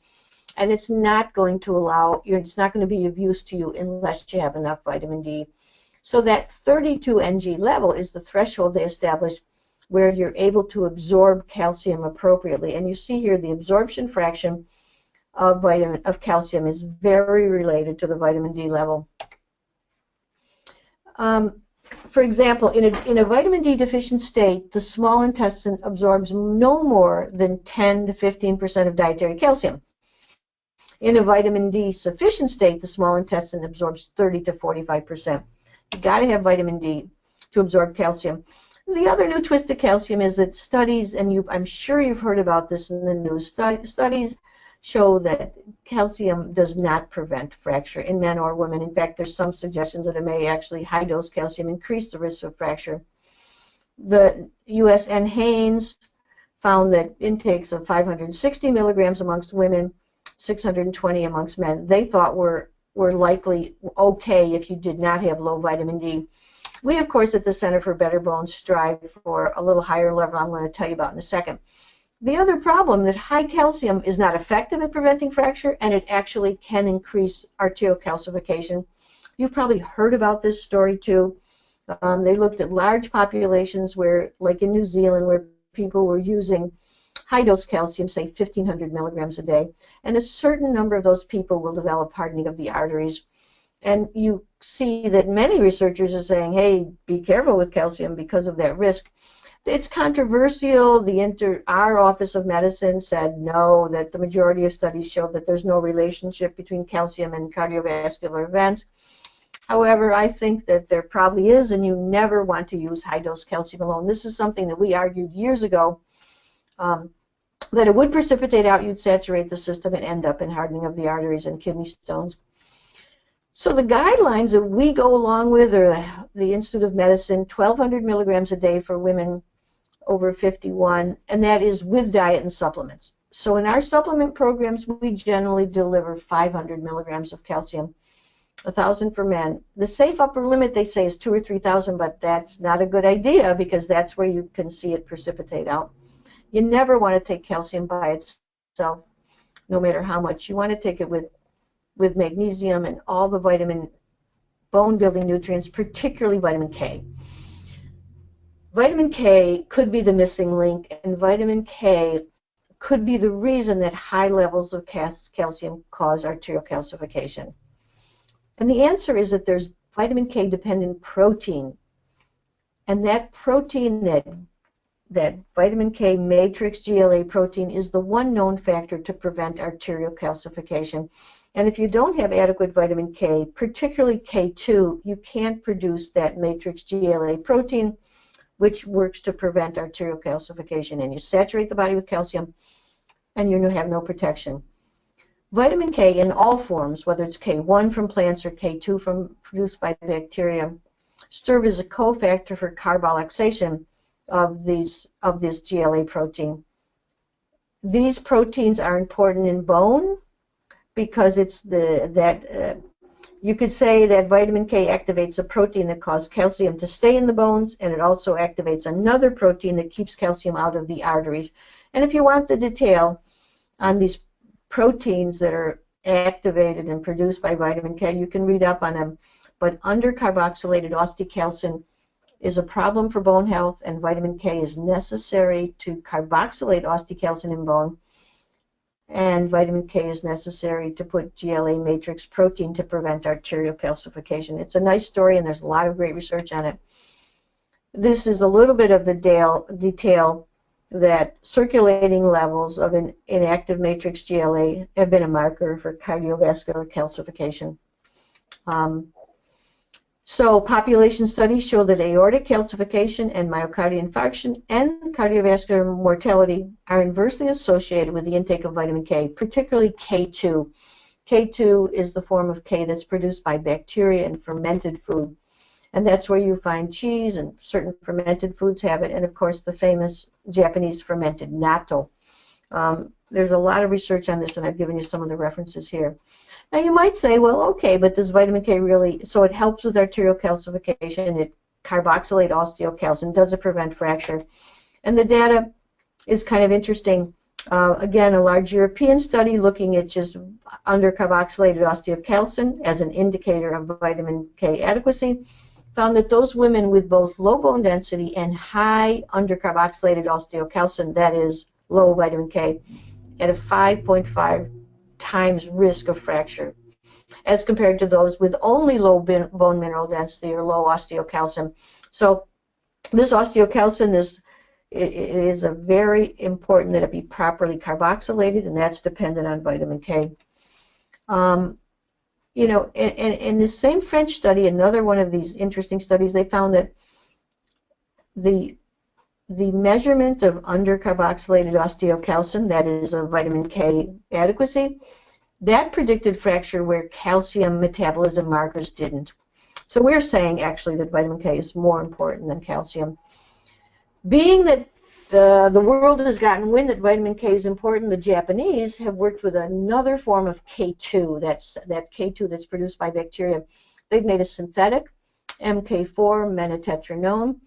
and it's not going to it's not going to be of use to you unless you have enough vitamin D. So that 32 Ng level is the threshold they established where you're able to absorb calcium appropriately. And you see here the absorption fraction of calcium is very related to the vitamin D level. For example, in a vitamin D deficient state, the small intestine absorbs no more than 10 to 15% of dietary calcium. In a vitamin D sufficient state, the small intestine absorbs 30 to 45%. You got to have vitamin D to absorb calcium. The other new twist to calcium is that studies, and I'm sure you've heard about this in the news, studies show that calcium does not prevent fracture in men or women. In fact, there's some suggestions that it may actually high-dose calcium increase the risk of fracture. The U.S.N. Haynes found that intakes of 560 milligrams amongst women, 620 amongst men, they thought were likely okay if you did not have low vitamin D. We, of course, at the Center for Better Bones strive for a little higher level I'm going to tell you about in a second. The other problem that high calcium is not effective at preventing fracture, and it actually can increase arterial calcification. You've probably heard about this story too. They looked at large populations where, like in New Zealand, where people were using high-dose calcium, say 1,500 milligrams a day, and a certain number of those people will develop hardening of the arteries. And you see that many researchers are saying, hey, be careful with calcium because of that risk. It's controversial. Our Office of Medicine said no, that the majority of studies show that there's no relationship between calcium and cardiovascular events. However, I think that there probably is, and you never want to use high-dose calcium alone. This is something that we argued years ago, that it would precipitate out, you'd saturate the system and end up in hardening of the arteries and kidney stones. So the guidelines that we go along with are the Institute of Medicine, 1,200 milligrams a day for women over 51, and that is with diet and supplements. So in our supplement programs, we generally deliver 500 milligrams of calcium, 1,000 for men. The safe upper limit, they say, is 2,000 or 3,000, but that's not a good idea because that's where you can see it precipitate out. You never want to take calcium by itself, no matter how much. You want to take it with magnesium and all the bone-building nutrients, particularly vitamin K. Vitamin K could be the missing link, and vitamin K could be the reason that high levels of calcium cause arterial calcification. And the answer is that there's vitamin K-dependent protein, and that protein, that vitamin K matrix GLA protein, is the one known factor to prevent arterial calcification. And if you don't have adequate vitamin K, particularly K2, you can't produce that matrix GLA protein, which works to prevent arterial calcification. And you saturate the body with calcium, and you have no protection. Vitamin K in all forms, whether it's K1 from plants or K2 produced by bacteria, serve as a cofactor for carboxylation of this GLA protein. These proteins are important in bone because it's you could say that vitamin K activates a protein that causes calcium to stay in the bones, and it also activates another protein that keeps calcium out of the arteries. And if you want the detail on these proteins that are activated and produced by vitamin K, you can read up on them. But undercarboxylated osteocalcin is a problem for bone health, and vitamin K is necessary to carboxylate osteocalcin in bone, and vitamin K is necessary to put GLA matrix protein to prevent arterial calcification. It's a nice story, and there's a lot of great research on it. This is a little bit of the detail that circulating levels of an inactive matrix GLA have been a marker for cardiovascular calcification. So population studies show that aortic calcification and myocardial infarction and cardiovascular mortality are inversely associated with the intake of vitamin K, particularly K2. K2 is the form of K that's produced by bacteria in fermented food. And that's where you find cheese, and certain fermented foods have it, and of course the famous Japanese fermented natto. There's a lot of research on this, and I've given you some of the references here. Now you might say, well, okay, but does vitamin K really, so it helps with arterial calcification, it carboxylate osteocalcin, does it prevent fracture? And the data is kind of interesting. Again, a large European study looking at just undercarboxylated osteocalcin as an indicator of vitamin K adequacy found that those women with both low bone density and high undercarboxylated osteocalcin, that is low vitamin K, had a 5.5 times risk of fracture as compared to those with only low bone mineral density or low osteocalcin. So this osteocalcin is a very important that it be properly carboxylated, and that's dependent on vitamin K. You know, in the same French study, another one of these interesting studies, they found that the measurement of undercarboxylated osteocalcin, that is a vitamin K adequacy, that predicted fracture where calcium metabolism markers didn't. So we're saying actually that vitamin K is more important than calcium. Being that the world has gotten wind that vitamin K is important, the Japanese have worked with another form of K2, that K2 that's produced by bacteria. They've made a synthetic MK4 metatetranone,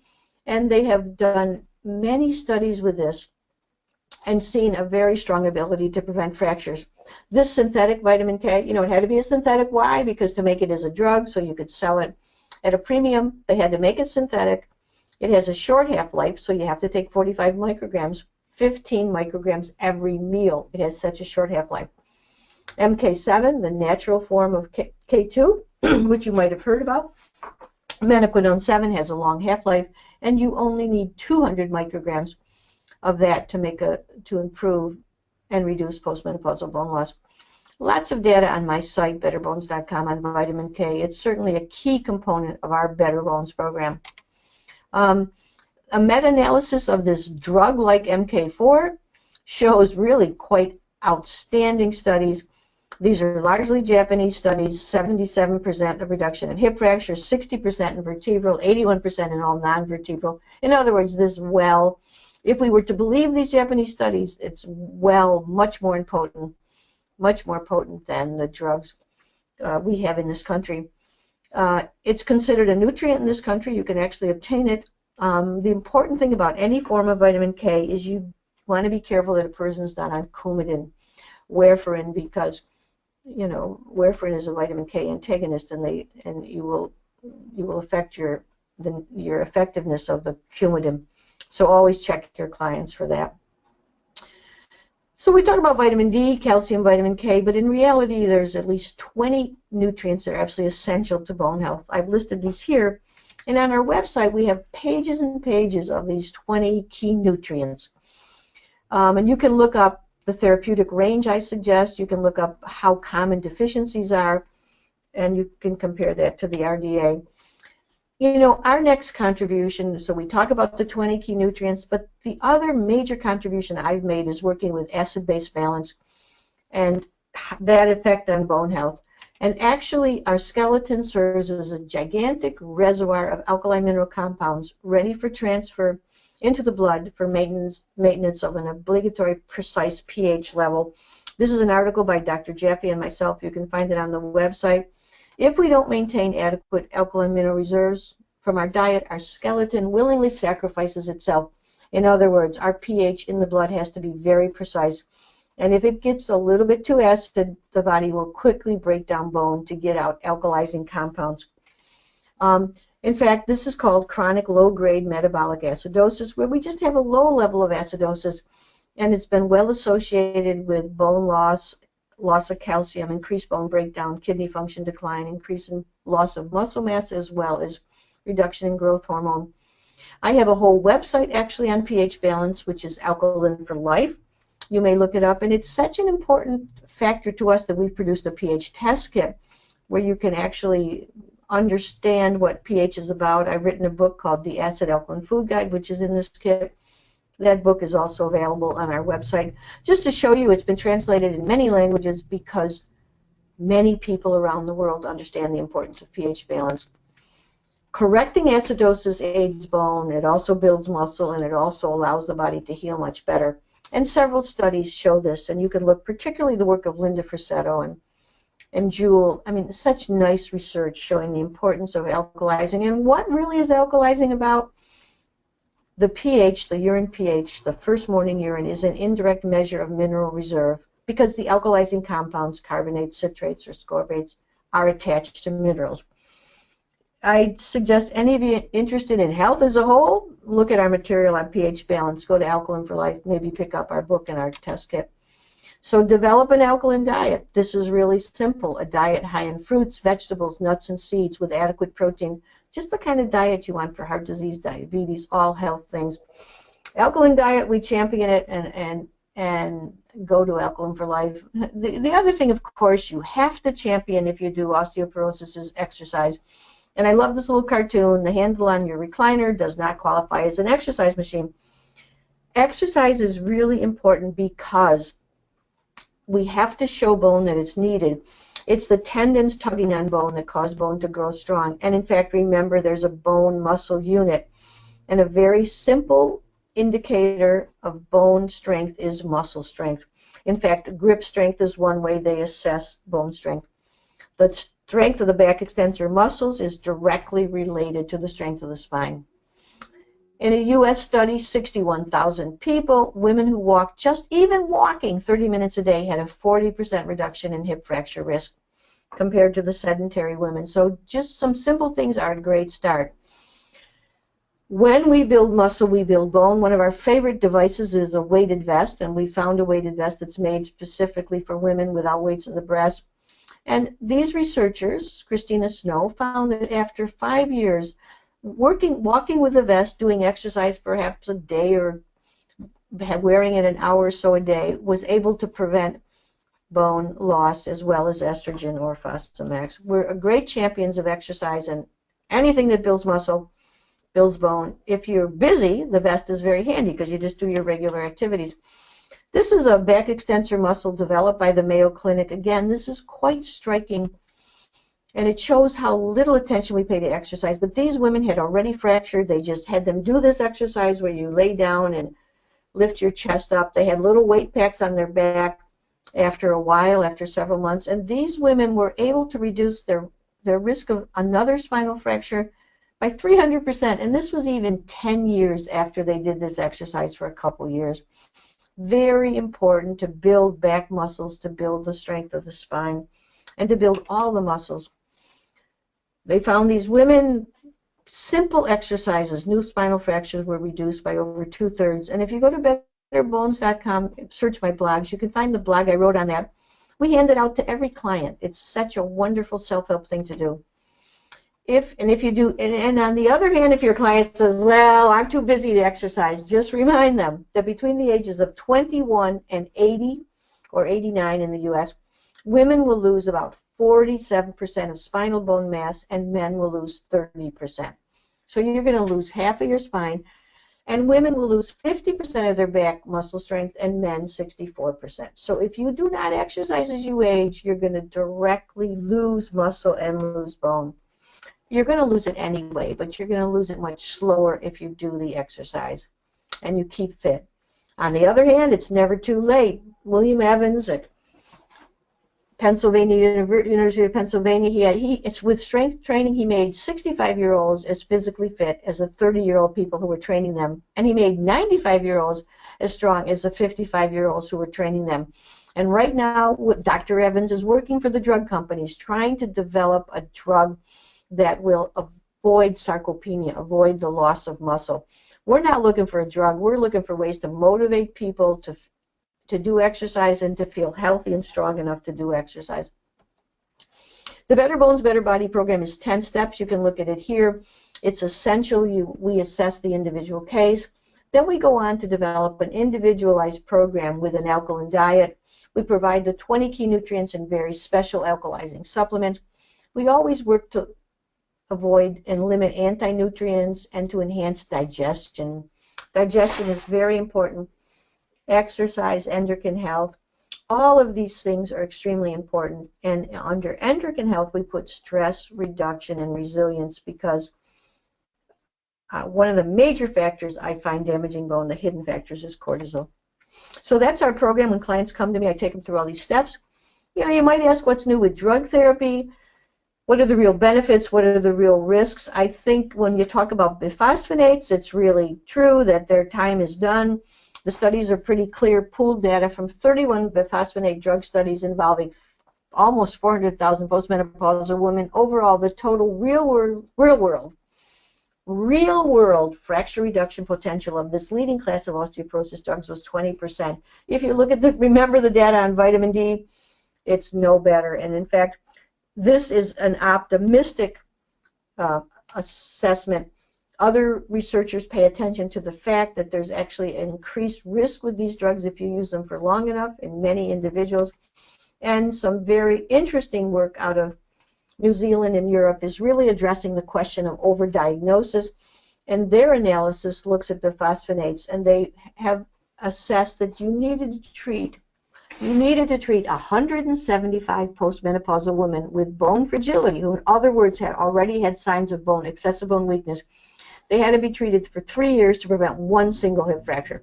and they have done many studies with this and seen a very strong ability to prevent fractures. This synthetic vitamin K, you know, it had to be a synthetic. Why? Because to make it as a drug so you could sell it at a premium, they had to make it synthetic. It has a short half-life, so you have to take 45 micrograms, 15 micrograms every meal. It has such a short half-life. MK7, the natural form of K2, which you might have heard about. Menaquinone 7 has a long half-life, and you only need 200 micrograms of that to improve and reduce postmenopausal bone loss. Lots of data on my site, betterbones.com, on vitamin K. It's certainly a key component of our Better Bones program. A meta-analysis of this drug like MK4 shows really quite outstanding studies. These are largely Japanese studies, 77% of reduction in hip fracture, 60% in vertebral, 81% in all non-vertebral. In other words, if we were to believe these Japanese studies, it's much more potent than the drugs we have in this country. It's considered a nutrient in this country. You can actually obtain it. The important thing about any form of vitamin K is you want to be careful that a person is not on Coumadin, warfarin, because you know warfarin is a vitamin K antagonist, and you will affect your effectiveness of the Coumadin. So always check your clients for that. So we talk about vitamin D, calcium, vitamin K, but in reality there's at least 20 nutrients that are absolutely essential to bone health. I've listed these here, and on our website we have pages and pages of these 20 key nutrients. And you can look up the therapeutic range I suggest, you can look up how common deficiencies are, and you can compare that to the RDA. You know, our next contribution, so we talk about the 20 key nutrients, but the other major contribution I've made is working with acid-base balance and that effect on bone health. And actually, our skeleton serves as a gigantic reservoir of alkali mineral compounds ready for transfer into the blood for maintenance of an obligatory precise pH level. This is an article by Dr. Jaffe and myself. You can find it on the website. If we don't maintain adequate alkaline mineral reserves from our diet, our skeleton willingly sacrifices itself. In other words, our pH in the blood has to be very precise. And if it gets a little bit too acid, the body will quickly break down bone to get out alkalizing compounds. In fact, this is called chronic low-grade metabolic acidosis, where we just have a low level of acidosis, and it's been well associated with bone loss, loss of calcium, increased bone breakdown, kidney function decline, increase in loss of muscle mass, as well as reduction in growth hormone. I have a whole website actually on pH balance, which is Alkaline for Life. You may look it up, and it's such an important factor to us that we've produced a pH test kit where you can actually understand what pH is about. I've written a book called The Acid Alkaline Food Guide, which is in this kit. That book is also available on our website. Just to show you, it's been translated in many languages because Many people around the world understand the importance of pH balance. Correcting acidosis aids bone, it also builds muscle, and it also allows the body to heal much better. And several studies show this, and you can look particularly the work of Linda Frassetto and Jewel. I mean, such nice research showing the importance of alkalizing. And what really is alkalizing about? The pH, the urine pH, the first morning urine, is an indirect measure of mineral reserve because the alkalizing compounds, carbonates, citrates, or scorbates, are attached to minerals. I suggest any of you interested in health as a whole, look at our material on pH balance, go to Alkaline for Life, maybe pick up our book and our test kit. So develop an alkaline diet. This is really simple. A diet high in fruits, vegetables, nuts, and seeds with adequate protein. Just the kind of diet you want for heart disease, diabetes, all health things. Alkaline diet, we champion it and go to Alkaline for Life. The other thing, of course, you have to champion if you do osteoporosis is exercise. And I love this little cartoon. The handle on your recliner does not qualify as an exercise machine. Exercise is really important because we have to show bone that it's needed. It's the tendons tugging on bone that cause bone to grow strong. And in fact, remember, there's a bone muscle unit. And a very simple indicator of bone strength is muscle strength. In fact, grip strength is one way they assess bone strength. The strength of the back extensor muscles is directly related to the strength of the spine. In a U.S. study, 61,000 people, women who walked, just even walking 30 minutes a day, had a 40% reduction in hip fracture risk compared to the sedentary women. So just some simple things are a great start. When we build muscle, we build bone. One of our favorite devices is a weighted vest, and we found a weighted vest that's made specifically for women without weights in the breast. And these researchers, Christina Snow, found that after 5 years, walking with a vest, doing exercise perhaps a day or wearing it an hour or so a day, was able to prevent bone loss as well as estrogen or Fosamax. We're great champions of exercise, and anything that builds muscle builds bone. If you're busy, the vest is very handy because you just do your regular activities. This is a back extensor muscle developed by the Mayo Clinic. Again, this is quite striking, and it shows how little attention we pay to exercise. But these women had already fractured. They just had them do this exercise where you lay down and lift your chest up. They had little weight packs on their back after a while, after several months. And these women were able to reduce their risk of another spinal fracture by 300%. And this was even 10 years after they did this exercise for a couple years. Very important to build back muscles, to build the strength of the spine, and to build all the muscles. They found these women, simple exercises, new spinal fractures were reduced by over 2/3. And if you go to betterbones.com, search my blogs, you can find the blog I wrote on that. We hand it out to every client. It's such a wonderful self-help thing to do. If you do, and on the other hand, if your client says, well, I'm too busy to exercise, just remind them that between the ages of 21 and 80 or 89 in the U.S., women will lose about 47% of spinal bone mass, and men will lose 30%. So you're going to lose half of your spine, and women will lose 50% of their back muscle strength, and men 64%. So if you do not exercise as you age, you're going to directly lose muscle and lose bone. You're going to lose it anyway, but you're going to lose it much slower if you do the exercise and you keep fit. On the other hand, it's never too late. William Evans at University of Pennsylvania, it's with strength training, he made 65-year-olds as physically fit as the 30-year-old people who were training them, and he made 95-year-olds as strong as the 55-year-olds who were training them. And right now, Dr. Evans is working for the drug companies, trying to develop a drug that will avoid sarcopenia, avoid the loss of muscle. We're not looking for a drug. We're looking for ways to motivate people to do exercise and to feel healthy and strong enough to do exercise. The Better Bones, Better Body program is 10 steps. You can look at it here. It's essential. We assess the individual case. Then we go on to develop an individualized program with an alkaline diet. We provide the 20 key nutrients and very special alkalizing supplements. We always work to avoid and limit anti-nutrients and to enhance digestion. Digestion is very important. Exercise, endocrine health. All of these things are extremely important. And under endocrine health, we put stress reduction and resilience because one of the major factors I find damaging bone, the hidden factors, is cortisol. So that's our program. When clients come to me, I take them through all these steps. You know, you might ask what's new with drug therapy. What are the real benefits? What are the real risks? I think when you talk about bisphosphonates, it's really true that their time is done. The studies are pretty clear, pooled data from 31 bisphosphonates drug studies involving almost 400,000 postmenopausal women. Overall, the total real world fracture reduction potential of this leading class of osteoporosis drugs was 20%. If you look at remember the data on vitamin D, it's no better. And in fact, this is an optimistic assessment. Other researchers pay attention to the fact that there's actually an increased risk with these drugs if you use them for long enough in many individuals. And some very interesting work out of New Zealand and Europe is really addressing the question of overdiagnosis, and their analysis looks at bisphosphonates, and they have assessed that you needed to treat 175 postmenopausal women with bone fragility, who in other words had already had signs of excessive bone weakness. They had to be treated for 3 years to prevent one single hip fracture.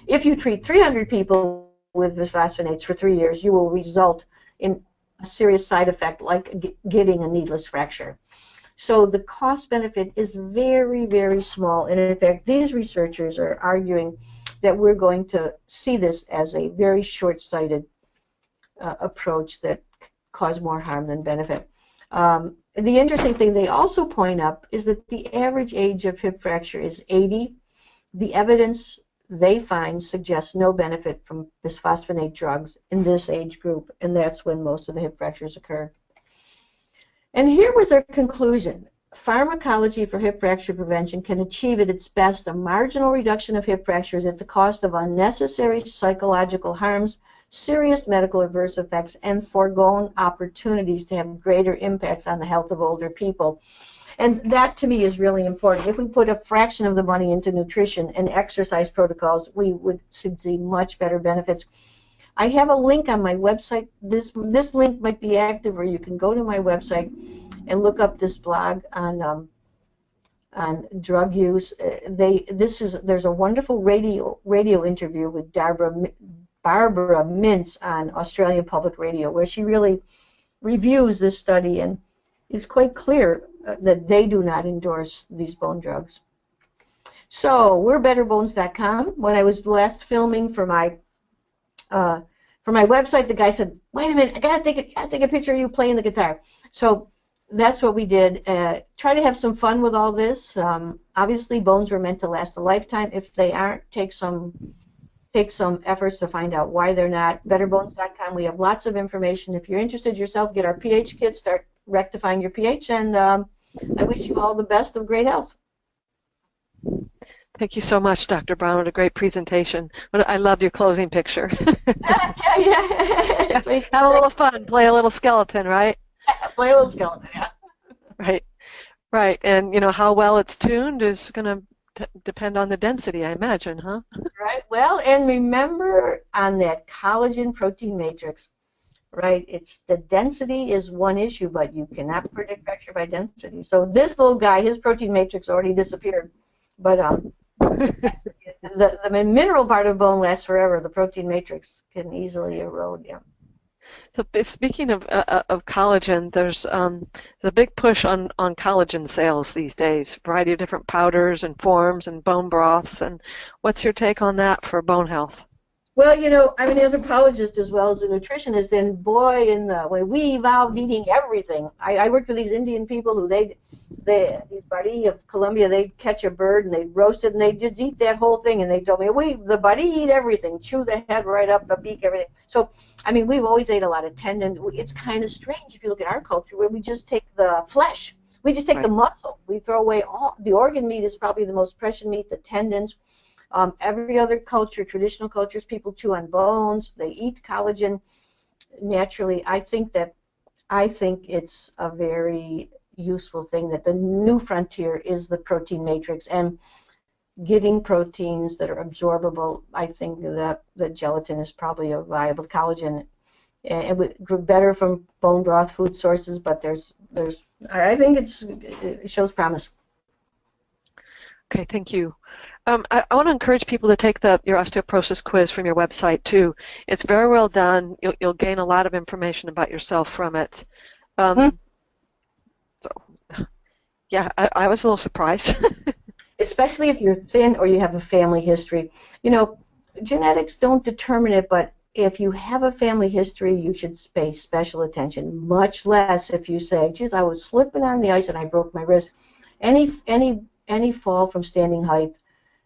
If you treat 300 people with bisphosphonates for 3 years, you will result in a serious side effect like getting a needless fracture. So the cost benefit is very, very small. And in fact, these researchers are arguing that we're going to see this as a very short-sighted approach that cause more harm than benefit. The interesting thing they also point up is that the average age of hip fracture is 80. The evidence they find suggests no benefit from bisphosphonate drugs in this age group, and that's when most of the hip fractures occur. And here was their conclusion. Pharmacology for hip fracture prevention can achieve at its best a marginal reduction of hip fractures at the cost of unnecessary psychological harms, serious medical adverse effects, and foregone opportunities to have greater impacts on the health of older people. And that, to me, is really important. If we put a fraction of the money into nutrition and exercise protocols, we would see much better benefits. I have a link on my website. This link might be active, or you can go to my website and look up this blog on drug use. There's a wonderful radio interview with Barbara Mintz on Australian Public Radio, where she really reviews this study, and it's quite clear that they do not endorse these bone drugs. So we're betterbones.com. When I was last filming for my website, the guy said, "Wait a minute, I gotta take a picture of you playing the guitar." So that's what we did. Try to have some fun with all this. Obviously, bones were meant to last a lifetime. If they aren't, take some efforts to find out why they're not. Betterbones.com. We have lots of information. If you're interested yourself, get our pH kit, start rectifying your pH, and I wish you all the best of great health. Thank you so much, Dr. Brown. What a great presentation. I loved your closing picture. Yeah. Have a little fun. Play a little skeleton, right? Play a little skeleton, yeah. Right. And, how well it's tuned is going to depend on the density, I imagine, huh? Right. Well, and remember on that collagen protein matrix, right? It's the density is one issue, but you cannot predict fracture by density. So this little guy, his protein matrix already disappeared, but the mineral part of bone lasts forever. The protein matrix can easily erode. Yeah. So speaking of collagen, there's a big push on collagen sales these days. Variety of different powders and forms and bone broths. And what's your take on that for bone health? Well, I'm an anthropologist as well as a nutritionist, and boy, when we evolved eating everything. I worked with these Indian people who these Bari of Colombia, they'd catch a bird and they'd roast it and they'd just eat that whole thing, and they told me, the Bari eat everything, chew the head right up, the beak, everything. So, we've always ate a lot of tendon. It's kind of strange if you look at our culture where we just take the flesh. We just take the muscle. We throw away the organ meat is probably the most precious meat, the tendons. Every other culture, traditional cultures, people chew on bones. They eat collagen naturally. I think it's a very useful thing that the new frontier is the protein matrix. And getting proteins that are absorbable. I think that gelatin is probably a viable collagen. And it would grow better from bone broth food sources, but I think it shows promise. Okay, thank you. I want to encourage people to take your osteoporosis quiz from your website too. It's very well done. You'll gain a lot of information about yourself from it. So, yeah, I was a little surprised. Especially if you're thin or you have a family history. You know, genetics don't determine it, but if you have a family history, you should pay special attention. Much less if you say, "Geez, I was slipping on the ice and I broke my wrist." Any fall from standing height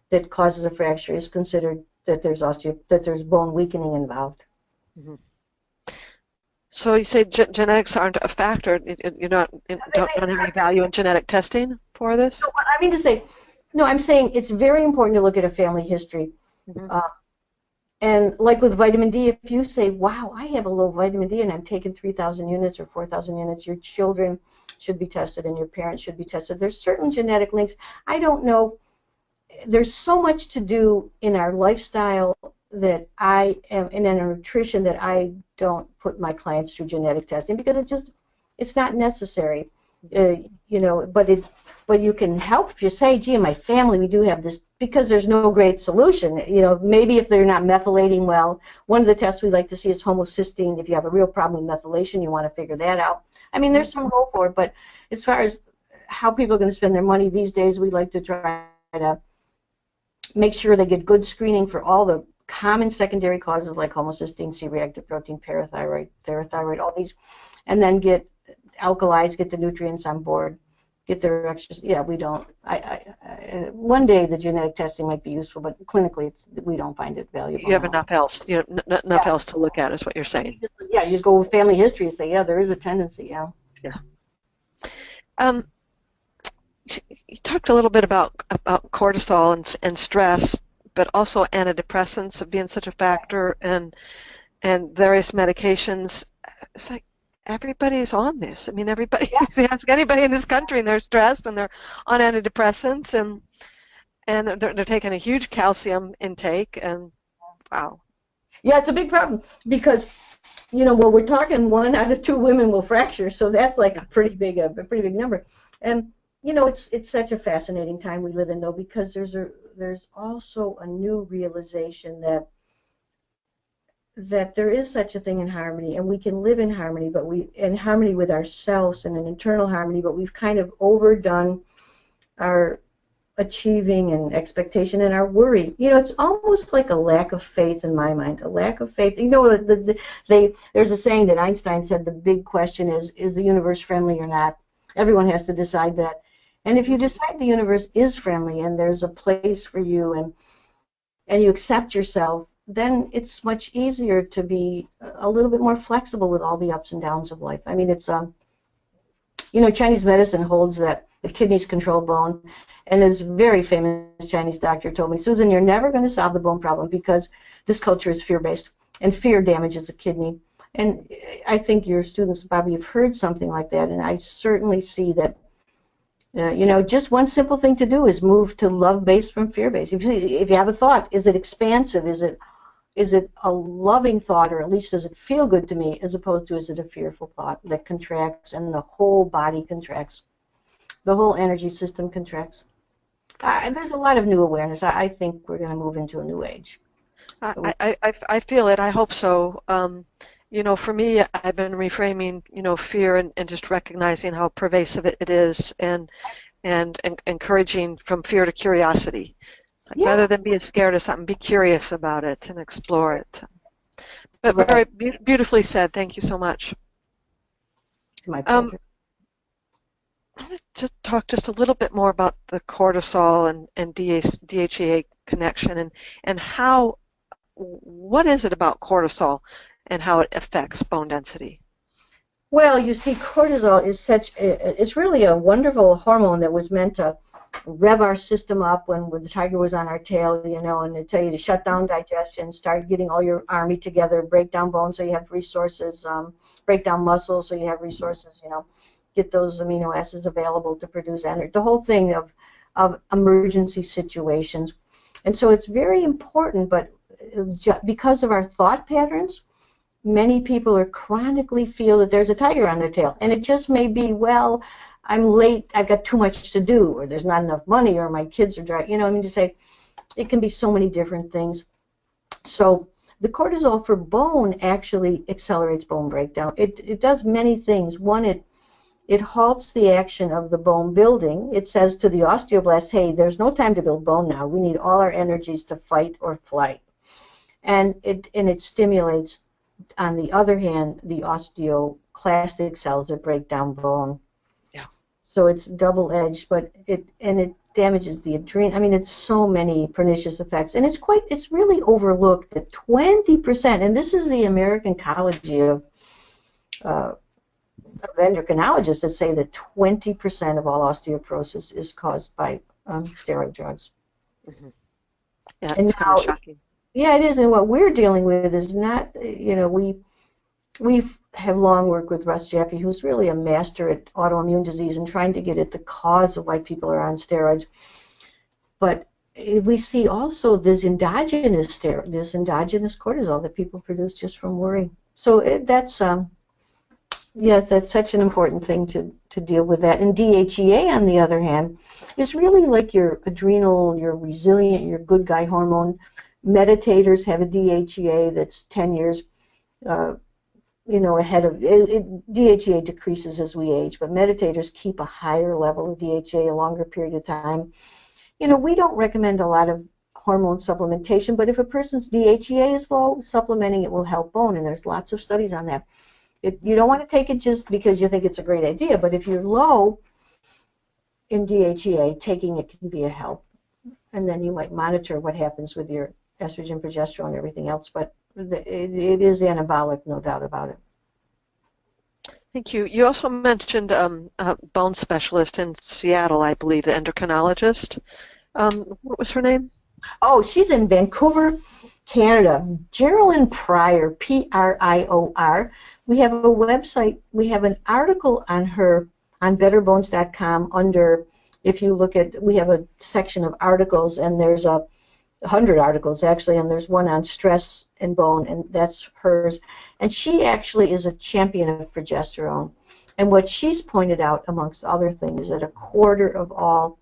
that causes a fracture is considered that there's bone weakening involved. Mm-hmm. So you say genetics aren't a factor. You don't have any value in genetic testing for this? No, I mean to say, no, I'm saying it's very important to look at a family history. Mm-hmm. And like with vitamin D, if you say, wow, I have a low vitamin D and I'm taking 3,000 units or 4,000 units, your children should be tested and your parents should be tested. There's certain genetic links. I don't know. There's so much to do in our lifestyle that I am, and in our nutrition, that I don't put my clients through genetic testing because it's not necessary. You know, but you can help if you say, gee, in my family we do have this, because there's no great solution. You know, maybe if they're not methylating well, one of the tests we like to see is homocysteine. If you have a real problem with methylation, you want to figure that out. I mean, there's some role for it, but as far as how people are going to spend their money these days, we like to try to make sure they get good screening for all the common secondary causes like homocysteine, C-reactive protein, parathyroid, thyroid, all these, and then get alkalides, get the nutrients on board, get their extras. Yeah, we don't. One day the genetic testing might be useful, but clinically we don't find it valuable. You have enough else. You know, enough else to look at, is what you're saying. Yeah, you just go with family history and say, yeah, there is a tendency. Yeah. Yeah. You talked a little bit about cortisol and stress, but also antidepressants being such a factor, and various medications. It's like everybody's on this. I mean, everybody. Yeah. Ask anybody in this country, and they're stressed and they're on antidepressants, and they're taking a huge calcium intake, and wow. Yeah, it's a big problem because, you know, well, we're talking 1 out of 2 women will fracture, so that's like a pretty big number. And you know, it's such a fascinating time we live in, though, because there's also a new realization that there is such a thing in harmony, and we can live in harmony, but in harmony with ourselves and an internal harmony, but we've kind of overdone our achieving and expectation and our worry. You know, it's almost like a lack of faith in my mind, a lack of faith. You know, there's a saying that Einstein said, the big question is the universe friendly or not? Everyone has to decide that. And if you decide the universe is friendly and there's a place for you and you accept yourself, then it's much easier to be a little bit more flexible with all the ups and downs of life. I mean, it's you know, Chinese medicine holds that the kidneys control bone, and this very famous Chinese doctor told me, Susan, you're never going to solve the bone problem because this culture is fear-based, and fear damages the kidney. And I think your students probably have heard something like that, and I certainly see that. You know, just one simple thing to do is move to love-based from fear-based. If you have a thought, is it expansive? Is it a loving thought, or at least does it feel good to me, as opposed to is it a fearful thought that contracts and the whole body contracts, the whole energy system contracts. There's a lot of new awareness. I think we're going to move into a new age. I feel it. I hope so. You know, for me, I've been reframing, you know, fear and just recognizing how pervasive it is, and encouraging from fear to curiosity. It's like, rather than being scared of something, be curious about it and explore it. But very beautifully said. Thank you so much. It's my pleasure. I want to just talk just a little bit more about the cortisol and DHEA connection, and how, what is it about cortisol and how it affects bone density? Well, you see, cortisol is it's really a wonderful hormone that was meant to rev our system up when the tiger was on our tail, you know, and to tell you to shut down digestion, start getting all your army together, break down bones so you have resources, break down muscles so you have resources, you know, get those amino acids available to produce energy. The whole thing of emergency situations. And so it's very important, but because of our thought patterns, many people are chronically feel that there's a tiger on their tail. And it just may be, well, I'm late, I've got too much to do, or there's not enough money, or my kids are driving, to say, it can be so many different things. So the cortisol for bone actually accelerates bone breakdown. It does many things. One, it halts the action of the bone building. It says to the osteoblast, hey, there's no time to build bone now. We need all our energies to fight or flight. And it stimulates, on the other hand, the osteoclastic cells that break down bone. Yeah. So it's double-edged, but it damages the adrenal. I mean, it's so many pernicious effects, and it's really overlooked that 20%, and this is the American College of endocrinologists that say that 20% of all osteoporosis is caused by steroid drugs. Mm-hmm. Yeah, And it's kind of shocking. Yeah, it is, and what we're dealing with is not, we have long worked with Russ Jaffe, who's really a master at autoimmune disease and trying to get at the cause of why people are on steroids. But we see also this endogenous cortisol that people produce just from worry. So that's yes, that's such an important thing to deal with that. And DHEA, on the other hand, is really like your adrenal, your resilient, your good guy hormone. Meditators have a DHEA that's 10 years ahead of it. DHEA decreases as we age, but meditators keep a higher level of DHEA a longer period of time. We don't recommend a lot of hormone supplementation, but if a person's DHEA is low, supplementing it will help bone, and there's lots of studies on that. You don't want to take it just because you think it's a great idea, but if you're low in DHEA, taking it can be a help. And then you might monitor what happens with your estrogen, progesterone, and everything else, but it is anabolic, no doubt about it. Thank you. You also mentioned a bone specialist in Seattle, I believe, the endocrinologist. What was her name? Oh, she's in Vancouver, Canada. Geraldine Pryor, Prior. We have a website. We have an article on her on betterbones.com under, if you look at, we have a section of articles, and there's 100 articles actually, and there's one on stress and bone, and that's hers. And she actually is a champion of progesterone. And what she's pointed out, amongst other things, is that 1/4 of all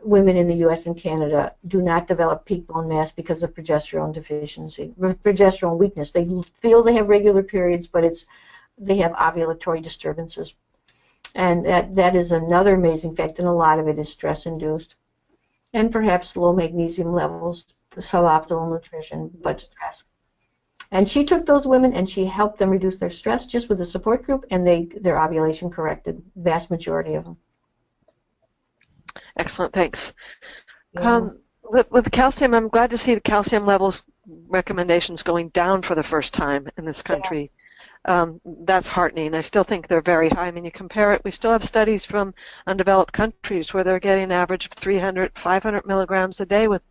women in the U.S. and Canada do not develop peak bone mass because of progesterone deficiency, progesterone weakness. They feel they have regular periods, but they have ovulatory disturbances. And that is another amazing fact, and a lot of it is stress-induced. And perhaps low magnesium levels, suboptimal nutrition, but stress. And she took those women and she helped them reduce their stress just with the support group, and their ovulation corrected, vast majority of them. Excellent, thanks. Yeah. With calcium, I'm glad to see the calcium levels recommendations going down for the first time in this country. That's heartening. I still think they're very high. I mean, you compare it, we still have studies from undeveloped countries where they're getting an average of 300, 500 milligrams a day with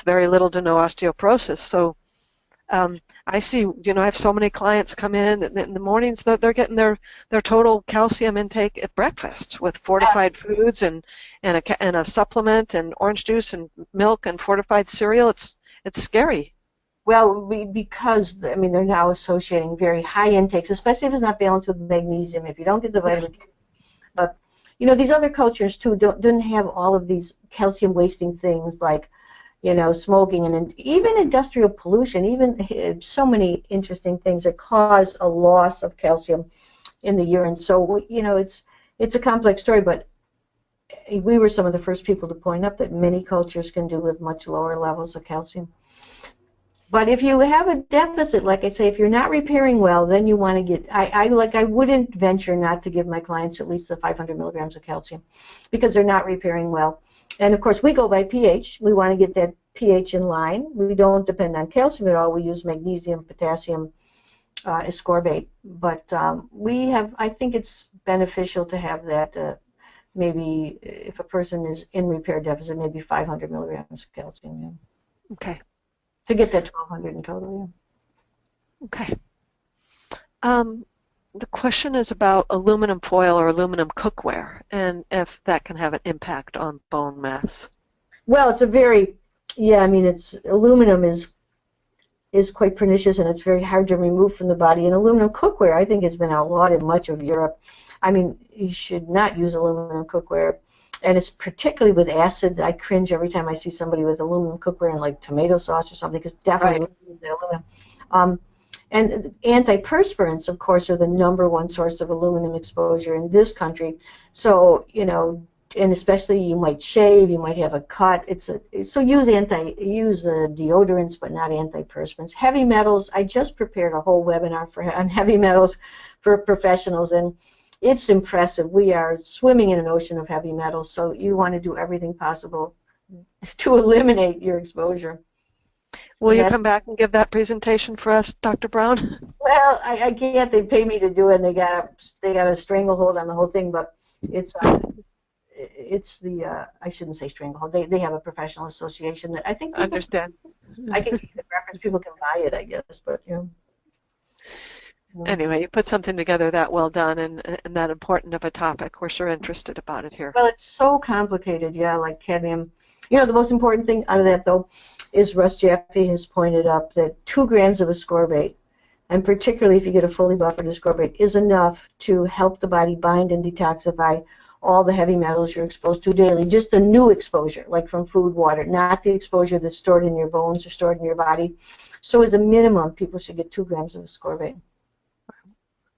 very little to no osteoporosis. So I see, I have so many clients come in the mornings that they're getting their total calcium intake at breakfast with fortified foods and a supplement and orange juice and milk and fortified cereal. It's scary. Well, because they're now associating very high intakes, especially if it's not balanced with magnesium, if you don't get the vitamin K. But, these other cultures, too, don't have all of these calcium-wasting things like, smoking and even industrial pollution, even so many interesting things that cause a loss of calcium in the urine. So, it's a complex story, but we were some of the first people to point out that many cultures can do with much lower levels of calcium. But if you have a deficit, like I say, if you're not repairing well, then you want to get, I wouldn't venture not to give my clients at least the 500 milligrams of calcium because they're not repairing well. And of course, we go by pH. We want to get that pH in line. We don't depend on calcium at all. We use magnesium, potassium, ascorbate. But I think it's beneficial to have that, maybe if a person is in repair deficit, maybe 500 milligrams of calcium. Yeah. Okay. To get that 1,200 in total, yeah. Okay. The question is about aluminum foil or aluminum cookware, and if that can have an impact on bone mass. Well, it's a very, yeah, I mean, it's aluminum is quite pernicious, and it's very hard to remove from the body. And aluminum cookware, I think, has been outlawed in much of Europe. I mean, you should not use aluminum cookware, and it's particularly with acid. I cringe every time I see somebody with aluminum cookware in like tomato sauce or something, because definitely the aluminum. And antiperspirants, of course, are the #1 source of aluminum exposure in this country. So, you know, and especially you might shave, you might have a cut. So use deodorants, but not antiperspirants. Heavy metals. I just prepared a whole webinar on heavy metals for professionals, and it's impressive. We are swimming in an ocean of heavy metals, so you want to do everything possible to eliminate your exposure. Will you come back and give that presentation for us, Dr. Brown? Well, I can't. They pay me to do it, and they got a stranglehold on the whole thing. But it's the I shouldn't say stranglehold. They have a professional association that I think I understand. I can give the reference. People can buy it, I guess. But Anyway, you put something together that well done and that important of a topic. We're sure interested about it here. Well, it's so complicated, yeah, like cadmium. You know, the most important thing out of that, though, is Russ Jaffe has pointed up that 2 grams of ascorbate, and particularly if you get a fully buffered ascorbate, is enough to help the body bind and detoxify all the heavy metals you're exposed to daily. Just the new exposure, like from food, water, not the exposure that's stored in your bones or stored in your body. So as a minimum, people should get 2 grams of ascorbate.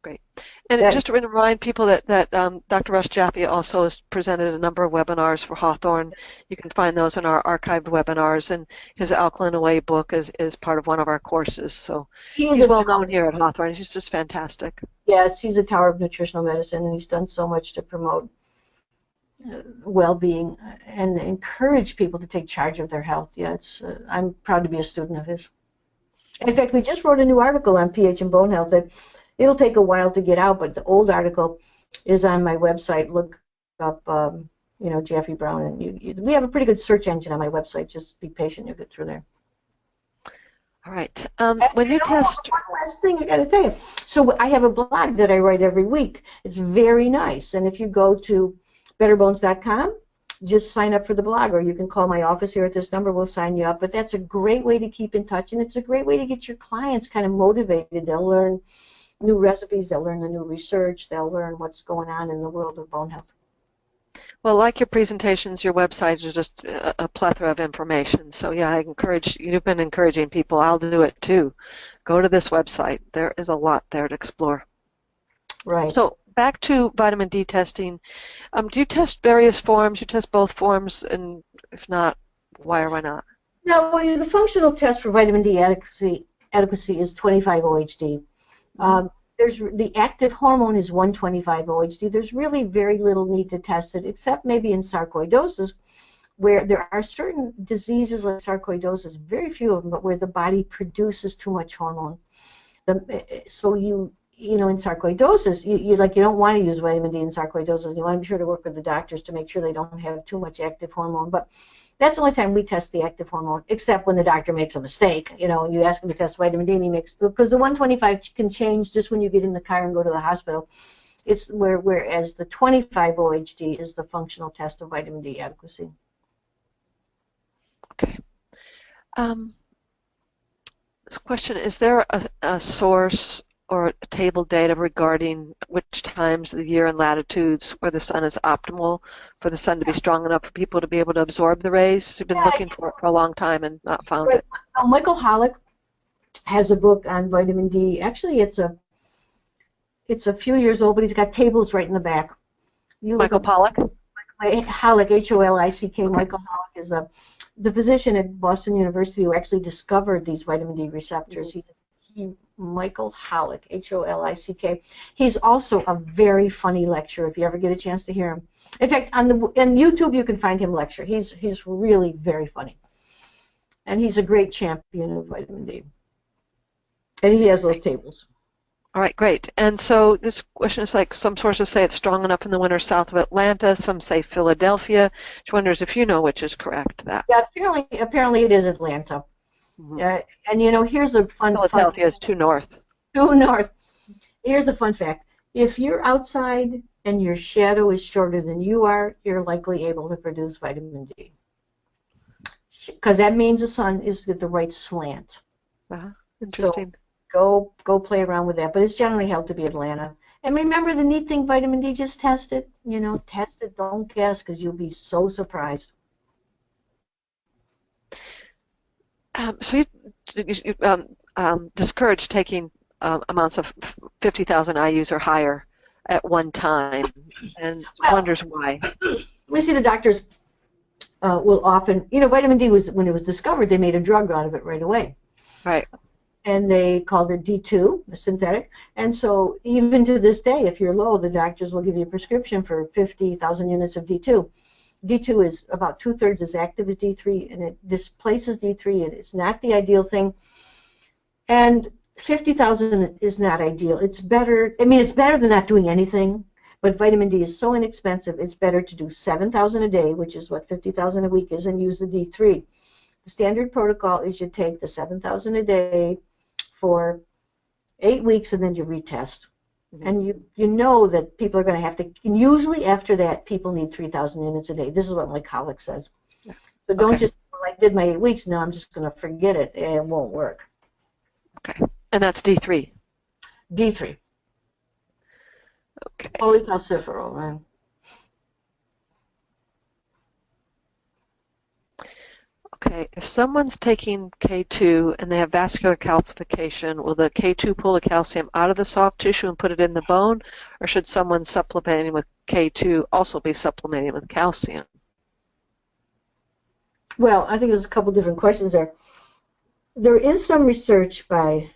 Great. And just to remind people that Dr. Russ Jaffe also has presented a number of webinars for Hawthorn. You can find those in our archived webinars, and his Alkaline Away book is part of one of our courses. So he's well known here at Hawthorn. He's just fantastic. Yes, he's a tower of nutritional medicine, and he's done so much to promote well-being and encourage people to take charge of their health. Yeah, I'm proud to be a student of his. In fact, we just wrote a new article on pH and bone health that it'll take a while to get out, but the old article is on my website. Look up, Jaffe Brown, and we have a pretty good search engine on my website. Just be patient; you'll get through there. All right. When you test, one last thing I got to tell you. So I have a blog that I write every week. It's very nice, and if you go to betterbones.com, just sign up for the blog, or you can call my office here at this number. We'll sign you up. But that's a great way to keep in touch, and it's a great way to get your clients kind of motivated. They'll learn new recipes, they'll learn the new research, they'll learn what's going on in the world of bone health. Well, like your presentations, your websites are just a plethora of information. So yeah, you've been encouraging people. I'll do it too. Go to this website. There is a lot there to explore. Right. So back to vitamin D testing. Do you test various forms? You test both forms, and if not, why or why not? No, well, the functional test for vitamin D adequacy is 25 OHD. There's the active hormone is 125 OHD. There's really very little need to test it, except maybe in sarcoidosis, where there are certain diseases like sarcoidosis, very few of them, but where the body produces too much hormone. So in sarcoidosis, you don't want to use vitamin D in sarcoidosis. You want to be sure to work with the doctors to make sure they don't have too much active hormone. But that's the only time we test the active hormone, except when the doctor makes a mistake. And you ask him to test vitamin D, and he makes, because the 125 can change just when you get in the car and go to the hospital. It's whereas the 25 OHD is the functional test of vitamin D adequacy. Okay. This question: is there a source or a table data regarding which times of the year and latitudes where the sun is optimal for the sun to be strong enough for people to be able to absorb the rays? We've been looking for it for a long time and not found it. Michael Hollick has a book on vitamin D. Actually, it's a few years old, but he's got tables right in the back. Michael Pollock? Hollick, H-O-L-I-C-K. Okay. Michael Hollick is the physician at Boston University who actually discovered these vitamin D receptors. Michael Hollick, H-O-L-I-C-K. He's also a very funny lecturer if you ever get a chance to hear him. In fact, on YouTube you can find him lecture. He's really very funny. And he's a great champion of vitamin D. And he has those tables. All right, great. And so this question is like, some sources say it's strong enough in the winter south of Atlanta. Some say Philadelphia. She wonders if you know which is correct. That. Yeah, apparently it is Atlanta. And here's a fun. Philadelphia is too north. Too north. Here's a fun fact. If you're outside and your shadow is shorter than you are, you're likely able to produce vitamin D. Because that means the sun is at the right slant. Interesting. So go play around with that. But it's generally held to be Atlanta. And remember the neat thing, vitamin D, just test it. You know, test it, don't guess, because you'll be so surprised. So you discourage taking amounts of 50,000 IUs or higher at one time, and wonders why. We see the doctors will often, you know, vitamin D was, when it was discovered, they made a drug out of it right away. Right. And they called it D2, a synthetic. And so even to this day, if you're low, the doctors will give you a prescription for 50,000 units of D2. D2 is about 2/3 as active as D3, and it displaces D3, and it's not the ideal thing. And 50,000 is not ideal. It's better, I mean, it's better than not doing anything, but vitamin D is so inexpensive, it's better to do 7,000 a day, which is what 50,000 a week is, and use the D3. The standard protocol is you take the 7,000 a day for 8 weeks, and then you retest. And you know that people are going to have to, and usually after that, people need 3,000 units a day. This is what my colleague says. So don't just, well, I did my 8 weeks, now I'm just going to forget it. It won't work. Okay. And that's D3. D3. Okay. Polycalciferol, right? Okay, if someone's taking K2 and they have vascular calcification, will the K2 pull the calcium out of the soft tissue and put it in the bone, or should someone supplementing with K2 also be supplementing with calcium? Well, I think there's a couple different questions there. There is some research by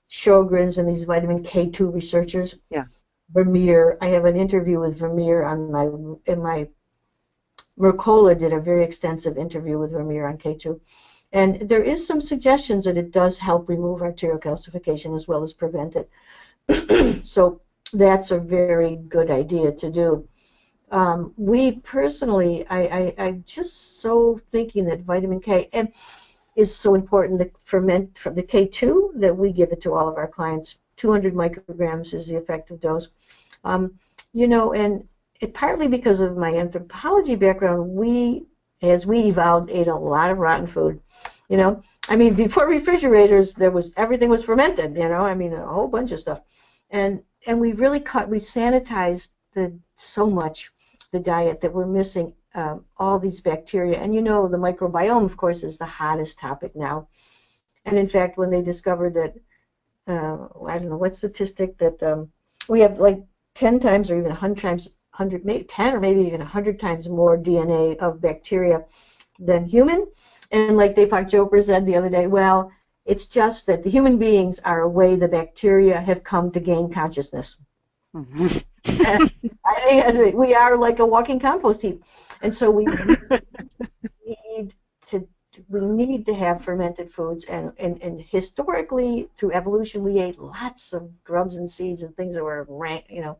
Sjogren's and these vitamin K2 researchers. Yeah. Vermeer, I have an interview with Vermeer on my Mercola did a very extensive interview with Vermeer on K2. And there is some suggestions that it does help remove arterial calcification as well as prevent it. So that's a very good idea to do. We personally, I'm just so thinking that vitamin K is so important to ferment from the K2 that we give it to all of our clients. 200 micrograms is the effective dose. You know, and partly because of my anthropology background, as we evolved, ate a lot of rotten food. You know, I mean, before refrigerators, everything was fermented. You know, I mean, a whole bunch of stuff, and we really we sanitized so much the diet that we're missing all these bacteria. And you know, the microbiome, of course, is the hottest topic now. And in fact, when they discovered that, I don't know what statistic that we have like 10 times or even 100 times. 100, maybe 10 or maybe even 100 times more DNA of bacteria than human. And like Deepak Chopra said the other day, well, it's just that the human beings are a way the bacteria have come to gain consciousness. I think we are like a walking compost heap. And so we need to have fermented foods. And historically, through evolution, we ate lots of grubs and seeds and things that were rank, you know.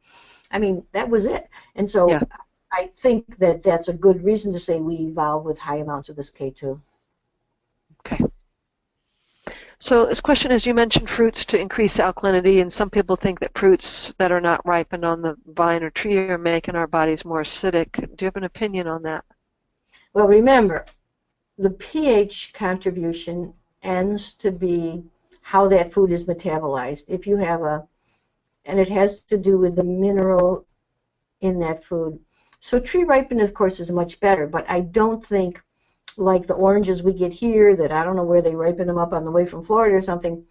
I mean, that was it. And so yeah. I think that that's a good reason to say we evolved with high amounts of this K2. Okay. So this question is, you mentioned fruits to increase alkalinity, and some people think that fruits that are not ripened on the vine or tree are making our bodies more acidic. Do you have an opinion on that? Well, remember, the pH contribution ends to be how that food is metabolized. If you have and it has to do with the mineral in that food. So tree ripened, of course, is much better, but I don't think, like the oranges we get here, that I don't know where they ripen them up on the way from Florida or something,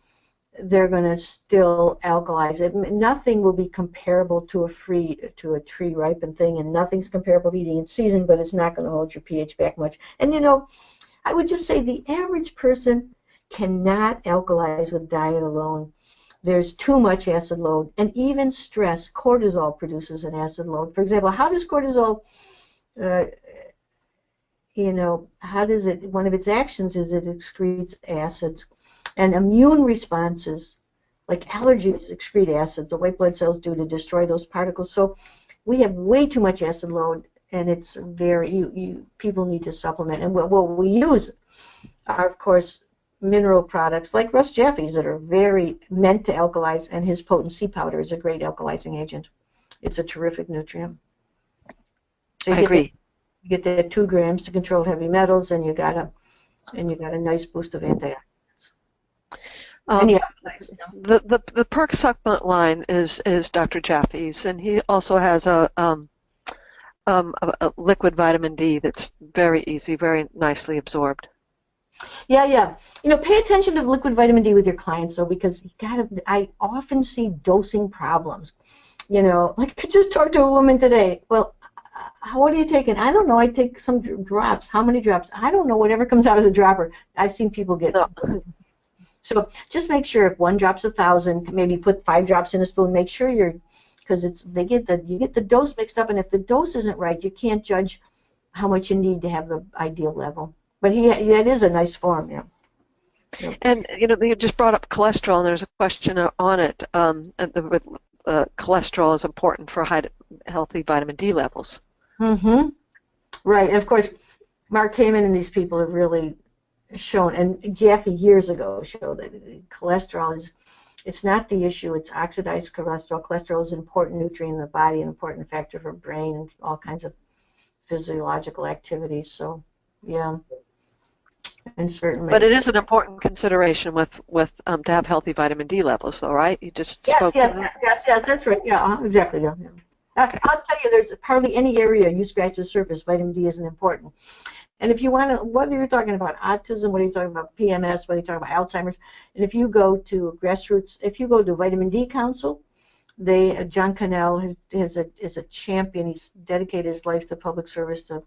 they're going to still alkalize it. Nothing will be comparable to a tree ripened thing, and nothing's comparable to eating in season, but it's not going to hold your pH back much. And you know, I would just say the average person cannot alkalize with diet alone. There's too much acid load, and even stress, cortisol produces an acid load. For example, how does cortisol, how does it, one of its actions is it excretes acids, and immune responses, like allergies, excrete acid. The white blood cells do to destroy those particles. So we have way too much acid load, and it's very, people need to supplement. And what we use are, of course, mineral products like Russ Jaffe's that are very meant to alkalize, and his potency powder is a great alkalizing agent. It's a terrific nutrient. So I agree. You get that 2 grams to control heavy metals, and you got a nice boost of antioxidants. The Perk supplement line is Dr. Jaffe's, and he also has a liquid vitamin D that's very easy, very nicely absorbed. Yeah. Pay attention to liquid vitamin D with your clients, though, because I often see dosing problems. Like I just talked to a woman today. Well, what are you taking? I don't know. I take some drops. How many drops? I don't know. Whatever comes out of the dropper. I've seen people get. No. So just make sure if 1 drop's 1,000, maybe put 5 drops in a spoon. Make sure because you get the dose mixed up, and if the dose isn't right, you can't judge how much you need to have the ideal level. But that is a nice form, yeah. Yep. And you just brought up cholesterol, and there's a question on it. Cholesterol is important for healthy vitamin D levels. Mm-hmm. Right. And of course, Mark Kamen and these people have really shown, and Jaffe years ago showed that cholesterol it's not the issue. It's oxidized cholesterol. Cholesterol is an important nutrient in the body, an important factor for brain and all kinds of physiological activities. So, yeah. And certainly. But it is an important consideration with to have healthy vitamin D levels, though, right? You just spoke to that. Yes, that's right. Yeah, exactly. Yeah. Okay. I'll tell you, there's hardly any area you scratch the surface, vitamin D isn't important. And if you want to, whether you're talking about autism, whether you're talking about PMS, whether you're talking about Alzheimer's, and if you go to grassroots, if you go to Vitamin D Council, John Cannell is a champion. He's dedicated his life to public service, to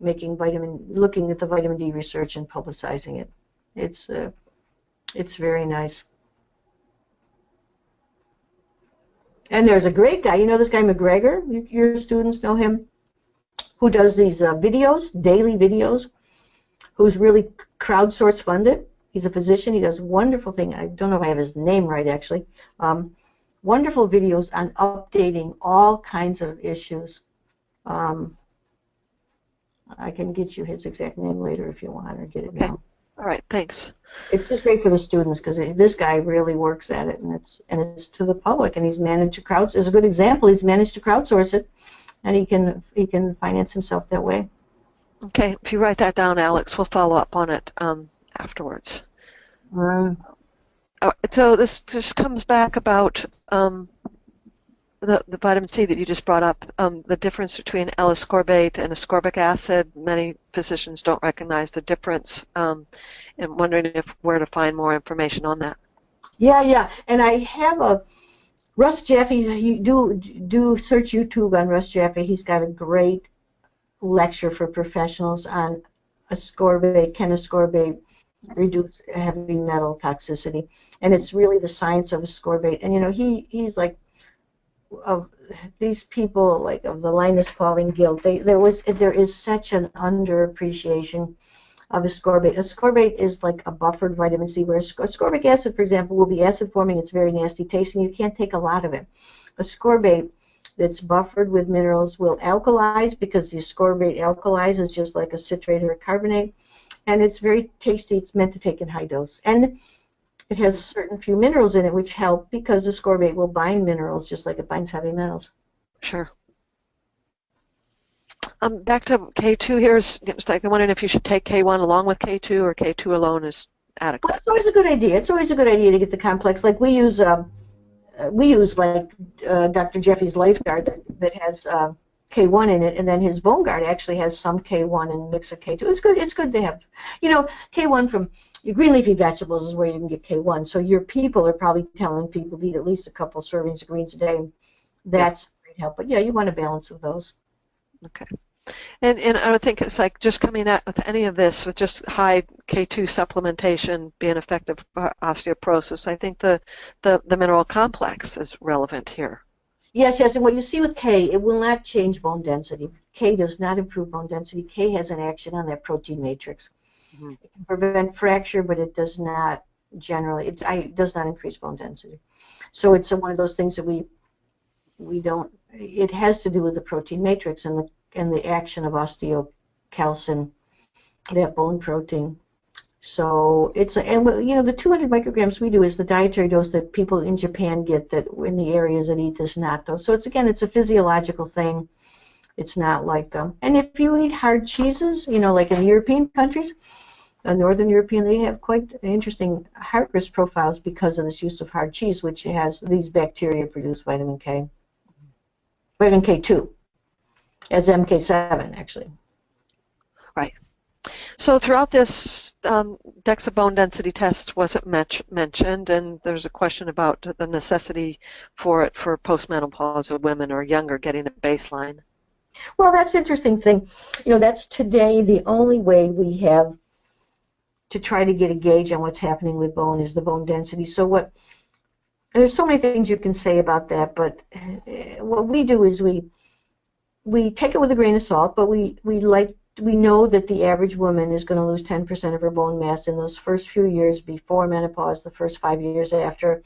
looking at the vitamin D research and publicizing it. It's very nice. And there's a great guy, this guy McGregor, your students know him, who does these daily videos, who's really crowdsource funded. He's a physician. He does wonderful thing. I don't know if I have his name right, actually. Wonderful videos on updating all kinds of issues. I can get you his exact name later if you want, or get it now. All right, thanks. It's just great for the students because this guy really works at it, and it's to the public, and he's managed to is a good example. He's managed to crowdsource it, and he can finance himself that way. Okay, if you write that down, Alex, we'll follow up on it afterwards. So this just comes back about the vitamin C that you just brought up, the difference between L-ascorbate and ascorbic acid. Many physicians don't recognize the difference, and wondering where to find more information on that. Yeah, and I have Russ Jaffe. You do search YouTube on Russ Jaffe. He's got a great lecture for professionals on ascorbate, can ascorbate reduce heavy metal toxicity, and it's really the science of ascorbate. And he's like, of these people, like of the Linus Pauling Guild, there is such an underappreciation of ascorbate. Ascorbate is like a buffered vitamin C, where ascorbic acid, for example, will be acid forming. It's very nasty tasting. You can't take a lot of it. Ascorbate that's buffered with minerals will alkalize, because the ascorbate alkalizes just like a citrate or a carbonate, and it's very tasty. It's meant to take in high dose, and it has certain few minerals in it which help, because ascorbate will bind minerals just like it binds heavy metals. Sure. Back to K2 here. It's like I'm wondering if you should take K1 along with K2, or K2 alone is adequate. Well, it's always a good idea. It's always a good idea to get the complex. Like we use like Dr. Jaffe's Lifeguard that has K1 in it, and then his Bone Guard actually has some K1 and mix of K2. It's good. It's good to have. K1 from your green leafy vegetables is where you can get K1. So your people are probably telling people to eat at least a couple servings of greens a day. That's great help. But yeah, you want a balance of those. Okay. And I would think it's like just coming at with any of this with just high K2 supplementation being effective for osteoporosis. I think the mineral complex is relevant here. Yes, and what you see with K, it will not change bone density. K does not improve bone density. K has an action on that protein matrix. Mm-hmm. It can prevent fracture, but it does not generally, it does not increase bone density. So it's one of those things that we don't, it has to do with the protein matrix and the action of osteocalcin, that bone protein. So it's, and the 200 micrograms we do is the dietary dose that people in Japan get that in the areas that eat this natto. So it's a physiological thing. It's not like, and if you eat hard cheeses, like in the European countries, Northern European, they have quite interesting heart risk profiles because of this use of hard cheese, which has these bacteria produce vitamin K. Vitamin K2, as MK7, actually. Right. So throughout this, DEXA bone density test wasn't mentioned, and there's a question about the necessity for it for postmenopausal women or younger getting a baseline. Well, that's an interesting thing. That's today the only way we have to try to get a gauge on what's happening with bone is the bone density. So there's so many things you can say about that, but what we do is we take it with a grain of salt, but we know that the average woman is going to lose 10% of her bone mass in those first few years before menopause, the first 5 years after.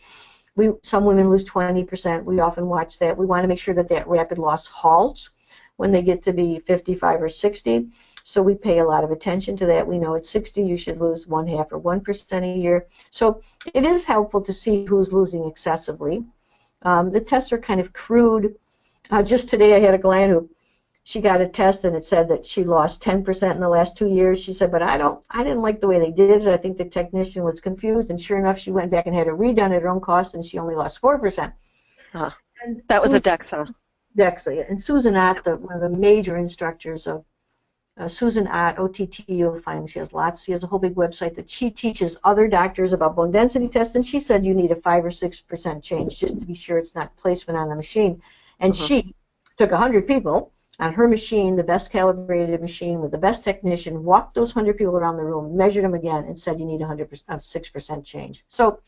Some women lose 20%. We often watch that. We want to make sure that rapid loss halts when they get to be 55 or 60. So we pay a lot of attention to that. We know at 60 you should lose 1/2 or 1% a year. So it is helpful to see who's losing excessively. The tests are kind of crude. Just today I had a client who she got a test and it said that she lost 10% in the last 2 years. She said, but I didn't like the way they did it. I think the technician was confused, and sure enough, she went back and had it redone at her own cost, and she only lost 4%. That was a DEXA. DEXA. And Susan Ott, one of the major instructors of Susan Ott, OTT, you'll find she has a whole big website that she teaches other doctors about bone density tests, and she said you need a 5 or 6% change just to be sure it's not placement on the machine. And she took 100 people on her machine, the best calibrated machine with the best technician, walked those 100 people around the room, measured them again, and said you need 6% change. So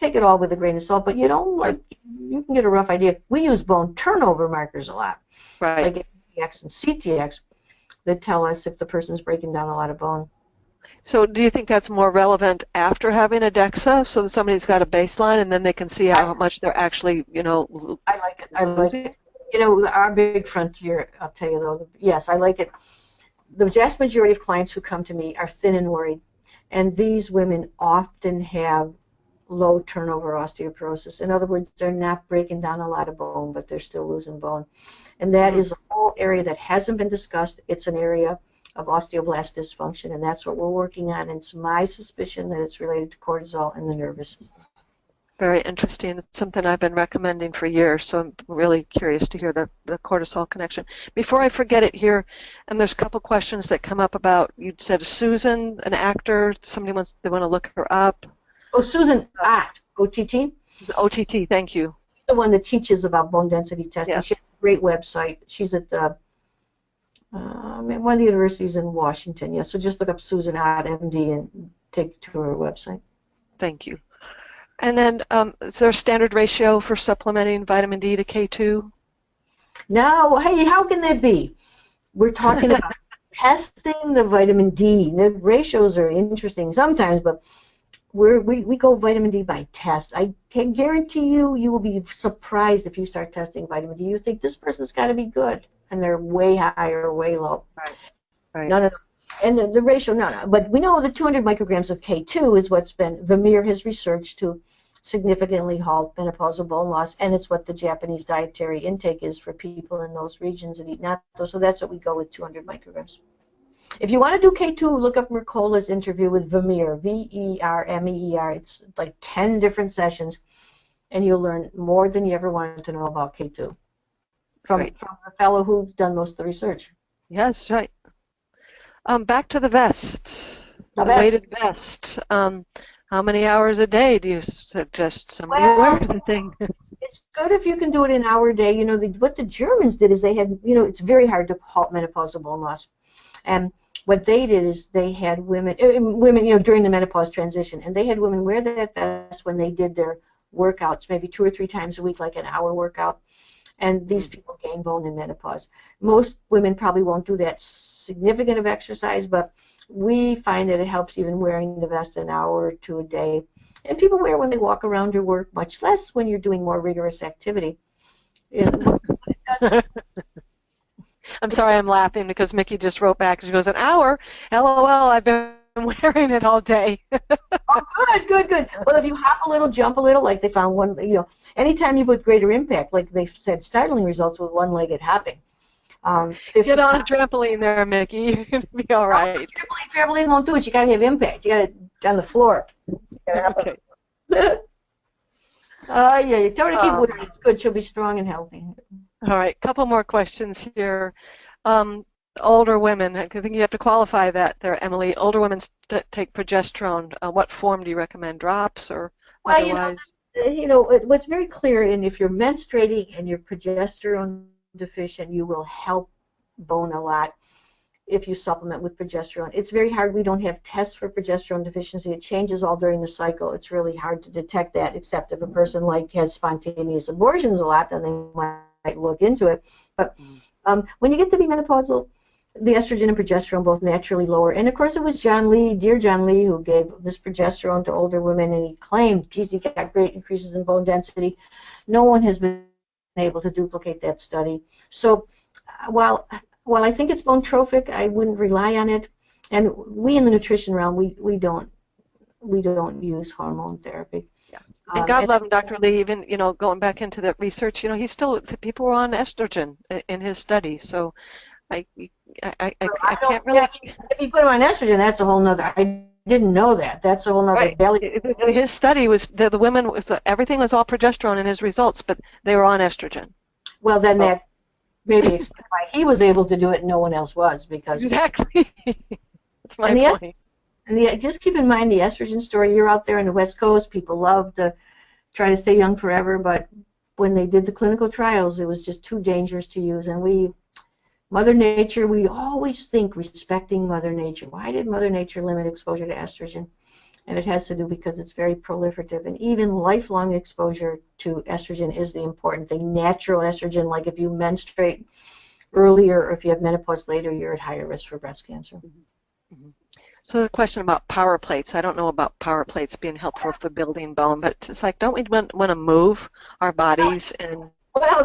take it all with a grain of salt, but you can get a rough idea. We use bone turnover markers a lot, like MTX and CTX, that tell us if the person's breaking down a lot of bone. So do you think that's more relevant after having a DEXA, so that somebody's got a baseline and then they can see how much they're actually, I like it. Our big frontier, I'll tell you though, yes, I like it. The vast majority of clients who come to me are thin and worried, and these women often have low turnover osteoporosis. In other words, they're not breaking down a lot of bone, but they're still losing bone. And that is a whole area that hasn't been discussed. It's an area of osteoblast dysfunction, and that's what we're working on. And it's my suspicion that it's related to cortisol and the nervous system. Very interesting. It's something I've been recommending for years, so I'm really curious to hear the cortisol connection. Before I forget it here, and there's a couple questions that come up about, you said Susan, an actor, they want to look her up. Oh, Susan Ott, OTT? OTT, thank you. The one that teaches about bone density testing. Yes. She has a great website. She's at one of the universities in Washington. Yeah, so just look up Susan Ott, MD, and take to her website. Thank you. And then is there a standard ratio for supplementing vitamin D to K2? No, hey, how can that be? We're talking about testing the vitamin D. The ratios are interesting sometimes, but we go vitamin D by test. I can guarantee you will be surprised if you start testing vitamin D. You think this person's got to be good, and they're way high or way low. Right. No. And the ratio, no. But we know the 200 micrograms of K2 is what's been, Vermeer has researched to significantly halt menopausal bone loss, and it's what the Japanese dietary intake is for people in those regions that eat natto. So that's what we go with, 200 micrograms. If you want to do K2, look up Mercola's interview with Vermeer, Vermeer. It's like 10 different sessions, and you'll learn more than you ever wanted to know about K2 from the fellow who's done most of the research. Yes, right. Back to the vest, the weighted vest. How many hours a day do you suggest somebody wears the thing? It's good if you can do it an hour a day. What the Germans did is they had, it's very hard to halt menopausal bone loss. And what they did is they had women, during the menopause transition, and they had women wear that vest when they did their workouts, maybe 2 or 3 times a week, like an hour workout. And these people gain bone in menopause. Most women probably won't do that significant of exercise, but we find that it helps even wearing the vest an hour or 2 a day. And people wear when they walk around or work, much less when you're doing more rigorous activity. I'm sorry I'm laughing because Mickey just wrote back. She goes, an hour? LOL, I've been wearing it all day. Oh, good, good, good. Well, if you hop a little, jump a little, like they found one, anytime you put greater impact, like they said, startling results with one-legged hopping. 50 Get on a trampoline there, Mickey. You're going to be all right. Trampoline won't do it. You got to have impact. You got to on the floor. Okay. Yeah, you tell her to keep wearing it. It's good. She'll be strong and healthy. All right, couple more questions here. Older women, I think you have to qualify that there, Emily. Older women take progesterone. What form do you recommend? Drops or otherwise? What's very clear, and if you're menstruating and you're progesterone deficient, you will help bone a lot if you supplement with progesterone. It's very hard. We don't have tests for progesterone deficiency. It changes all during the cycle. It's really hard to detect that, except if a person has spontaneous abortions a lot, then they might look into it. But when you get to be menopausal, the estrogen and progesterone both naturally lower. And of course, it was dear John Lee, who gave this progesterone to older women, and he claimed, geez, he got great increases in bone density. No one has been able to duplicate that study. So while I think it's bone trophic, I wouldn't rely on it. And we in the nutrition realm, we don't use hormone therapy. Yeah. And God love him, Dr. Lee. Even going back into the research, people were on estrogen in his study. So I can't really. If you put him on estrogen, that's a whole nother. I didn't know that. That's a whole nother belly. His study was the women everything was all progesterone in his results, but they were on estrogen. Well, then that maybe explains why he was able to do it and no one else was, because exactly. That's my point. And just keep in mind the estrogen story. You're out there on the West Coast. People love to try to stay young forever, but when they did the clinical trials, it was just too dangerous to use. And Mother Nature, we always think respecting Mother Nature. Why did Mother Nature limit exposure to estrogen? And it has to do because it's very proliferative. And even lifelong exposure to estrogen is the important thing. Natural estrogen, like if you menstruate earlier or if you have menopause later, you're at higher risk for breast cancer. Mm-hmm. So the question about power plates. I don't know about power plates being helpful for building bone, but it's like, don't we want to move our bodies? And well,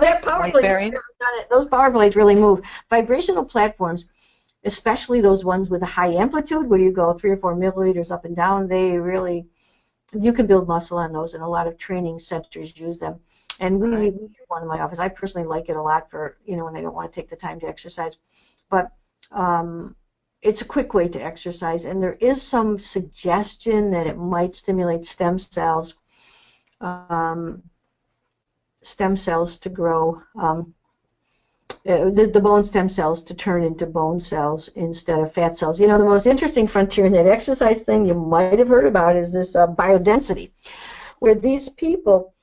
those power plates really move. Vibrational platforms, especially those ones with a high amplitude where you go 3 or 4 milliliters up and down, you can build muscle on those, and a lot of training centers use them. And we use one in my office. I personally like it a lot for, when I don't want to take the time to exercise. But it's a quick way to exercise, and there is some suggestion that it might stimulate stem cells to grow, the bone stem cells to turn into bone cells instead of fat cells. The most interesting frontier in that exercise thing you might have heard about is this biodensity, where these people,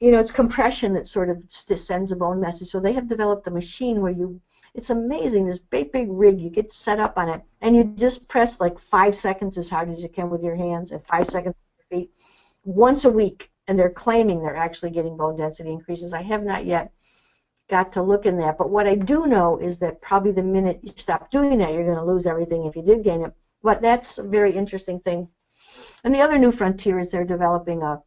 it's compression that sort of sends a bone message. So they have developed a machine where it's amazing, this big rig, you get set up on it, and you just press like 5 seconds as hard as you can with your hands and 5 seconds with your feet once a week. And they're claiming they're actually getting bone density increases. I have not yet got to look in that, but what I do know is that probably the minute you stop doing that, you're going to lose everything if you did gain it. But that's a very interesting thing. And the other new frontier is they're developing a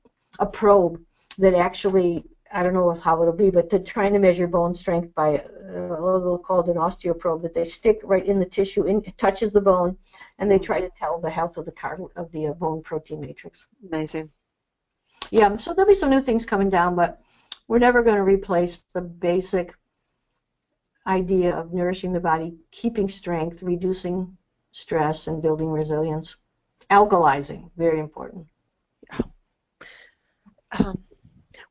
probe that actually, I don't know how it'll be, but they're trying to measure bone strength by a little called an osteoprobe that they stick right in the tissue, it touches the bone, and they try to tell the health of the bone protein matrix. Amazing. Yeah, so there'll be some new things coming down, but we're never going to replace the basic idea of nourishing the body, keeping strength, reducing stress, and building resilience. Alkalizing, very important.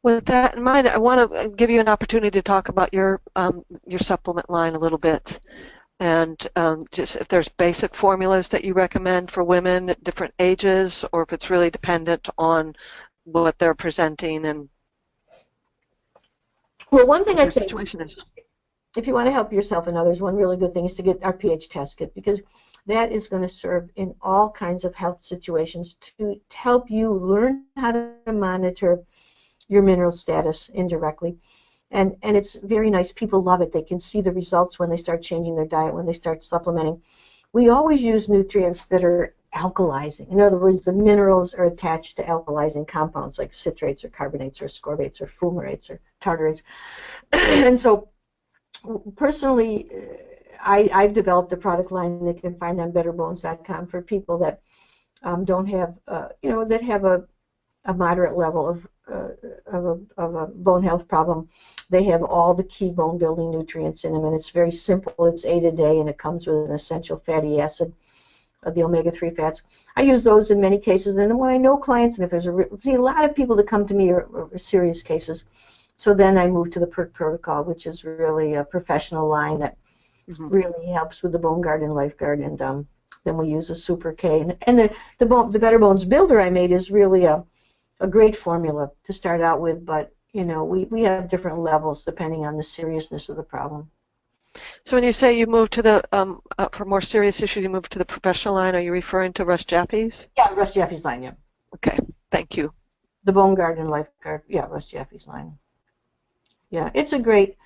With that in mind, I want to give you an opportunity to talk about your supplement line a little bit, and just if there's basic formulas that you recommend for women at different ages, or if it's really dependent on what they're presenting and. Well, one thing I'd say, if you want to help yourself and others, one really good thing is to get our pH test kit, because that is going to serve in all kinds of health situations to help you learn how to monitor your mineral status indirectly. And it's very nice. People love it. They can see the results when they start changing their diet, when they start supplementing. We always use nutrients that are alkalizing. In other words, the minerals are attached to alkalizing compounds like citrates or carbonates or ascorbates or fumarates or tartarates. And so personally, I've developed a product line that can find on betterbones.com for people that don't have, that have a moderate level of a bone health problem. They have all the key bone building nutrients in them, and it's very simple. It's 8 a day, and it comes with an essential fatty acid, the omega-3 fats. I use those in many cases, and when I know clients, and if there's a lot of people that come to me are serious cases, so then I move to the PERK protocol, which is really a professional line that really helps with the Bone Guard and Lifeguard, and then we use a Super K. And the Better Bones Builder I made is really a great formula to start out with, but we have different levels depending on the seriousness of the problem. So when you say you move to the, for more serious issues, you move to the professional line, are you referring to Russ Jaffe's? Yeah, Russ Jaffe's line, yeah. Okay, thank you. The Bone Guard and Lifeguard, yeah, Russ Jaffe's line. Yeah, it's a great,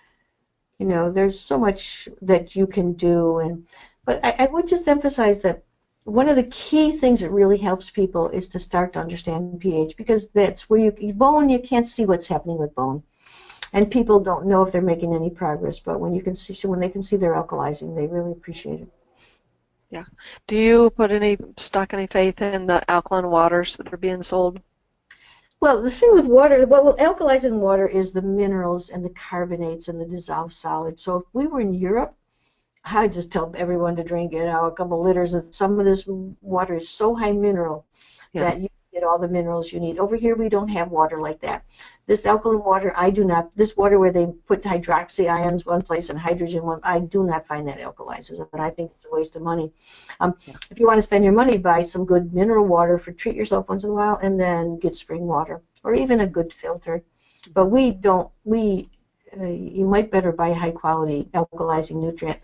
there's so much that you can do, but I would just emphasize that one of the key things that really helps people is to start to understand pH, because that's where you can't see what's happening with bone. And people don't know if they're making any progress, but when they can see they're alkalizing, they really appreciate it. Yeah. Do you put any faith in the alkaline waters that are being sold? Well, the thing with water, what will alkalize in water is the minerals and the carbonates and the dissolved solids. So if we were in Europe, I just tell everyone to drink a couple liters. And some of this water is so high mineral that you get all the minerals you need. Over here, we don't have water like that. This alkaline water, this water where they put hydroxy ions one place and hydrogen one, I do not find that alkalizes, and I think it's a waste of money. If you want to spend your money, buy some good mineral water treat yourself once in a while, and then get spring water, or even a good filter. But you might better buy high quality alkalizing nutrient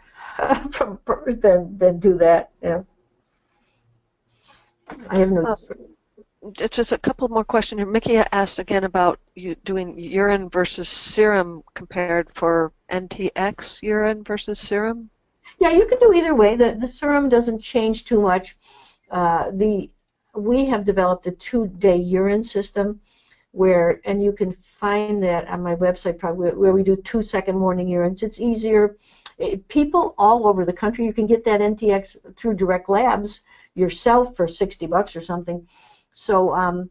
than do that. Yeah. I have no. Just a couple more questions here. Mickey asked again about you doing urine versus serum compared for NTX urine versus serum. Yeah, you can do either way. The serum doesn't change too much. We have developed a 2-day urine system and you can find that on my website probably, where we do 2-second morning urines. It's easier. People all over the country, you can get that NTX through direct labs yourself for $60 or something. So,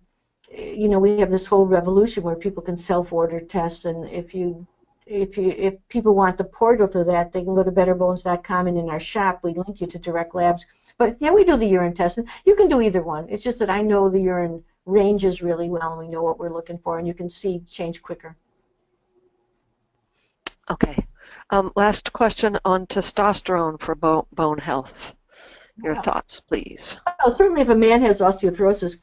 we have this whole revolution where people can self-order tests, and if people want the portal to that, they can go to betterbones.com, and in our shop we link you to direct labs. But yeah, we do the urine test, and you can do either one. It's just that I know the urine ranges really well, and we know what we're looking for, and you can see change quicker. Okay. Last question on testosterone for bone health. Your thoughts, please. Well, certainly if a man has osteoporosis,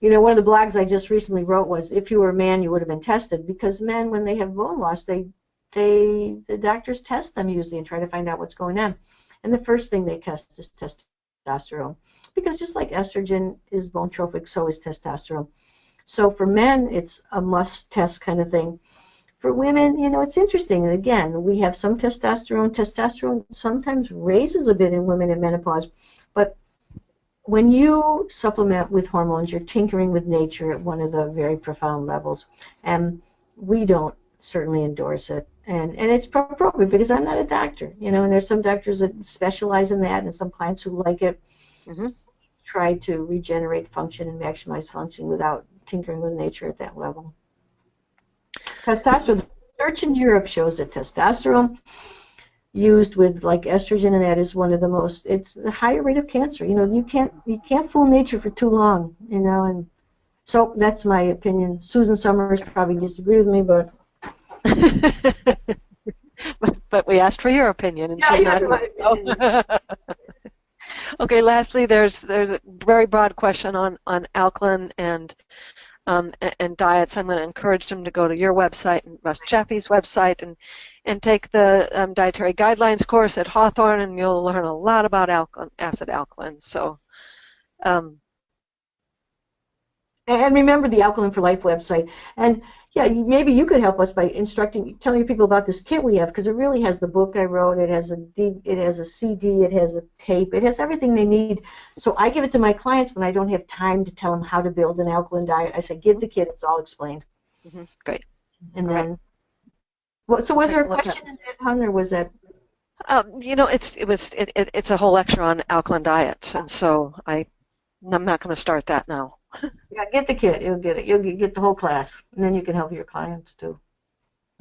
one of the blogs I just recently wrote was, if you were a man, you would have been tested, because men, when they have bone loss, the doctors test them usually and try to find out what's going on. And the first thing they test is testosterone, because just like estrogen is bone trophic, so is testosterone. So for men, it's a must test kind of thing. For women, it's interesting. Again, we have some testosterone. Testosterone sometimes raises a bit in women in menopause, but when you supplement with hormones, you're tinkering with nature at one of the very profound levels, and we don't certainly endorse it. And it's appropriate, because I'm not a doctor, and there's some doctors that specialize in that, and some clients who like it. Try to regenerate function and maximize function without tinkering with nature at that level. Testosterone, research in Europe shows that testosterone used with like estrogen, and that is one of the most, it's the higher rate of cancer. You can't fool nature for too long, and so that's my opinion. Susan Summers probably disagree with me, but but we asked for your opinion, and yeah, she's not my opinion. Okay, lastly, there's a very broad question on alkaline and diets. I'm going to encourage them to go to your website and Russ Jaffe's website and take the dietary guidelines course at Hawthorn, and you'll learn a lot about acid alkalines. So, and remember the Alkaline for Life website. And yeah, maybe you could help us by telling people about this kit we have, because it really has the book I wrote. It has a CD, it has a tape, it has everything they need. So I give it to my clients when I don't have time to tell them how to build an alkaline diet. I say, give the kit, it's all explained. Great. And then, so was there a question in that, Hun, or was that? You know, it's a whole lecture on alkaline diet, and so I'm not going to start that now. Yeah, get the kit. You'll get it. You'll get the whole class, and then you can help your clients too.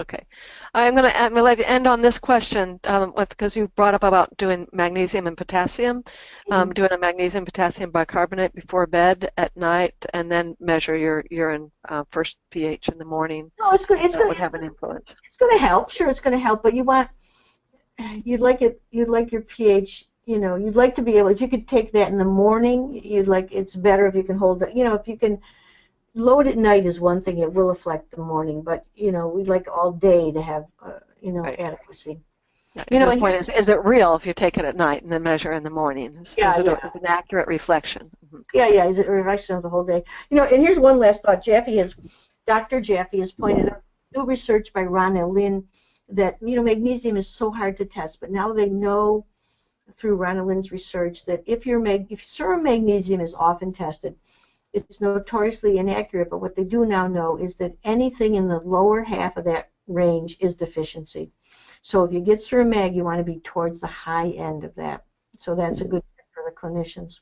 Okay, I'm going to let you end on this question because you brought up about doing magnesium and potassium, doing a magnesium potassium bicarbonate before bed at night, and then measure your urine first pH in the morning. No, it's good. That would have an influence. It's going to help. Sure, it's going to help, but you'd like your pH. You know, you'd like to be able. If you could take that in the morning, it's better if you can hold it. You know, if you can. Load at night is one thing; it will affect the morning. But you know, we'd like all day to have Right. adequacy. Yeah, You know, the point is it real if you take it at night and then measure in the morning? Is it an accurate reflection? Mm-hmm. Yeah. Is it a reflection of the whole day? You know, and here's one last thought. Dr. Jaffe has pointed out new research by Ron L. Lynn that magnesium is so hard to test, but now they know through Ron L. Lynn's research that if serum magnesium is often tested, it's notoriously inaccurate, but what they do now know is that anything in the lower half of that range is deficiency. So if you get serum mag, you want to be towards the high end of that. So that's a good tip for the clinicians.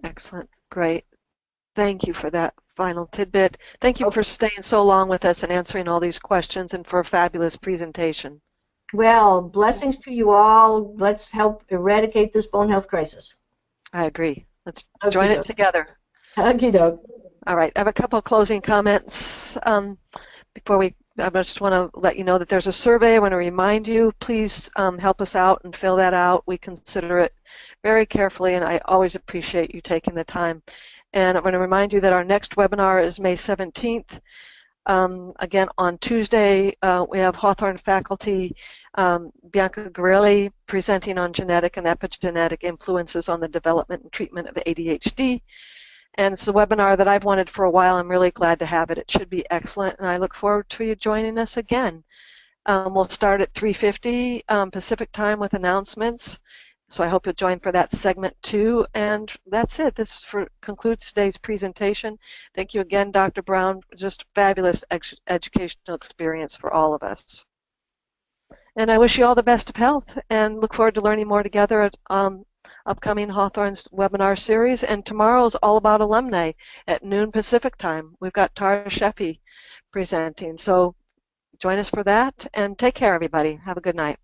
Excellent. Great. Thank you for that final tidbit. Thank you for staying so long with us and answering all these questions and for a fabulous presentation. Well, blessings to you all. Let's help eradicate this bone health crisis. I agree. Let's join it together. Okie doke. All right. I have a couple of closing comments before I just want to let you know that there's a survey. I want to remind you, please help us out and fill that out. We consider it very carefully, and I always appreciate you taking the time. And I want to remind you that our next webinar is May 17th. Again, on Tuesday, we have Hawthorn faculty Bianca Grilli presenting on genetic and epigenetic influences on the development and treatment of ADHD. And it's a webinar that I've wanted for a while. I'm really glad to have it. It should be excellent, and I look forward to you joining us again. We'll start at 3:50 Pacific time with announcements. So I hope you'll join for that segment too. And that's it. This concludes today's presentation. Thank you again, Dr. Brown. Just fabulous educational experience for all of us. And I wish you all the best of health and look forward to learning more together at upcoming Hawthorn's webinar series. And tomorrow is all about alumni at noon Pacific time. We've got Tara Sheffy presenting. So join us for that and take care, everybody. Have a good night.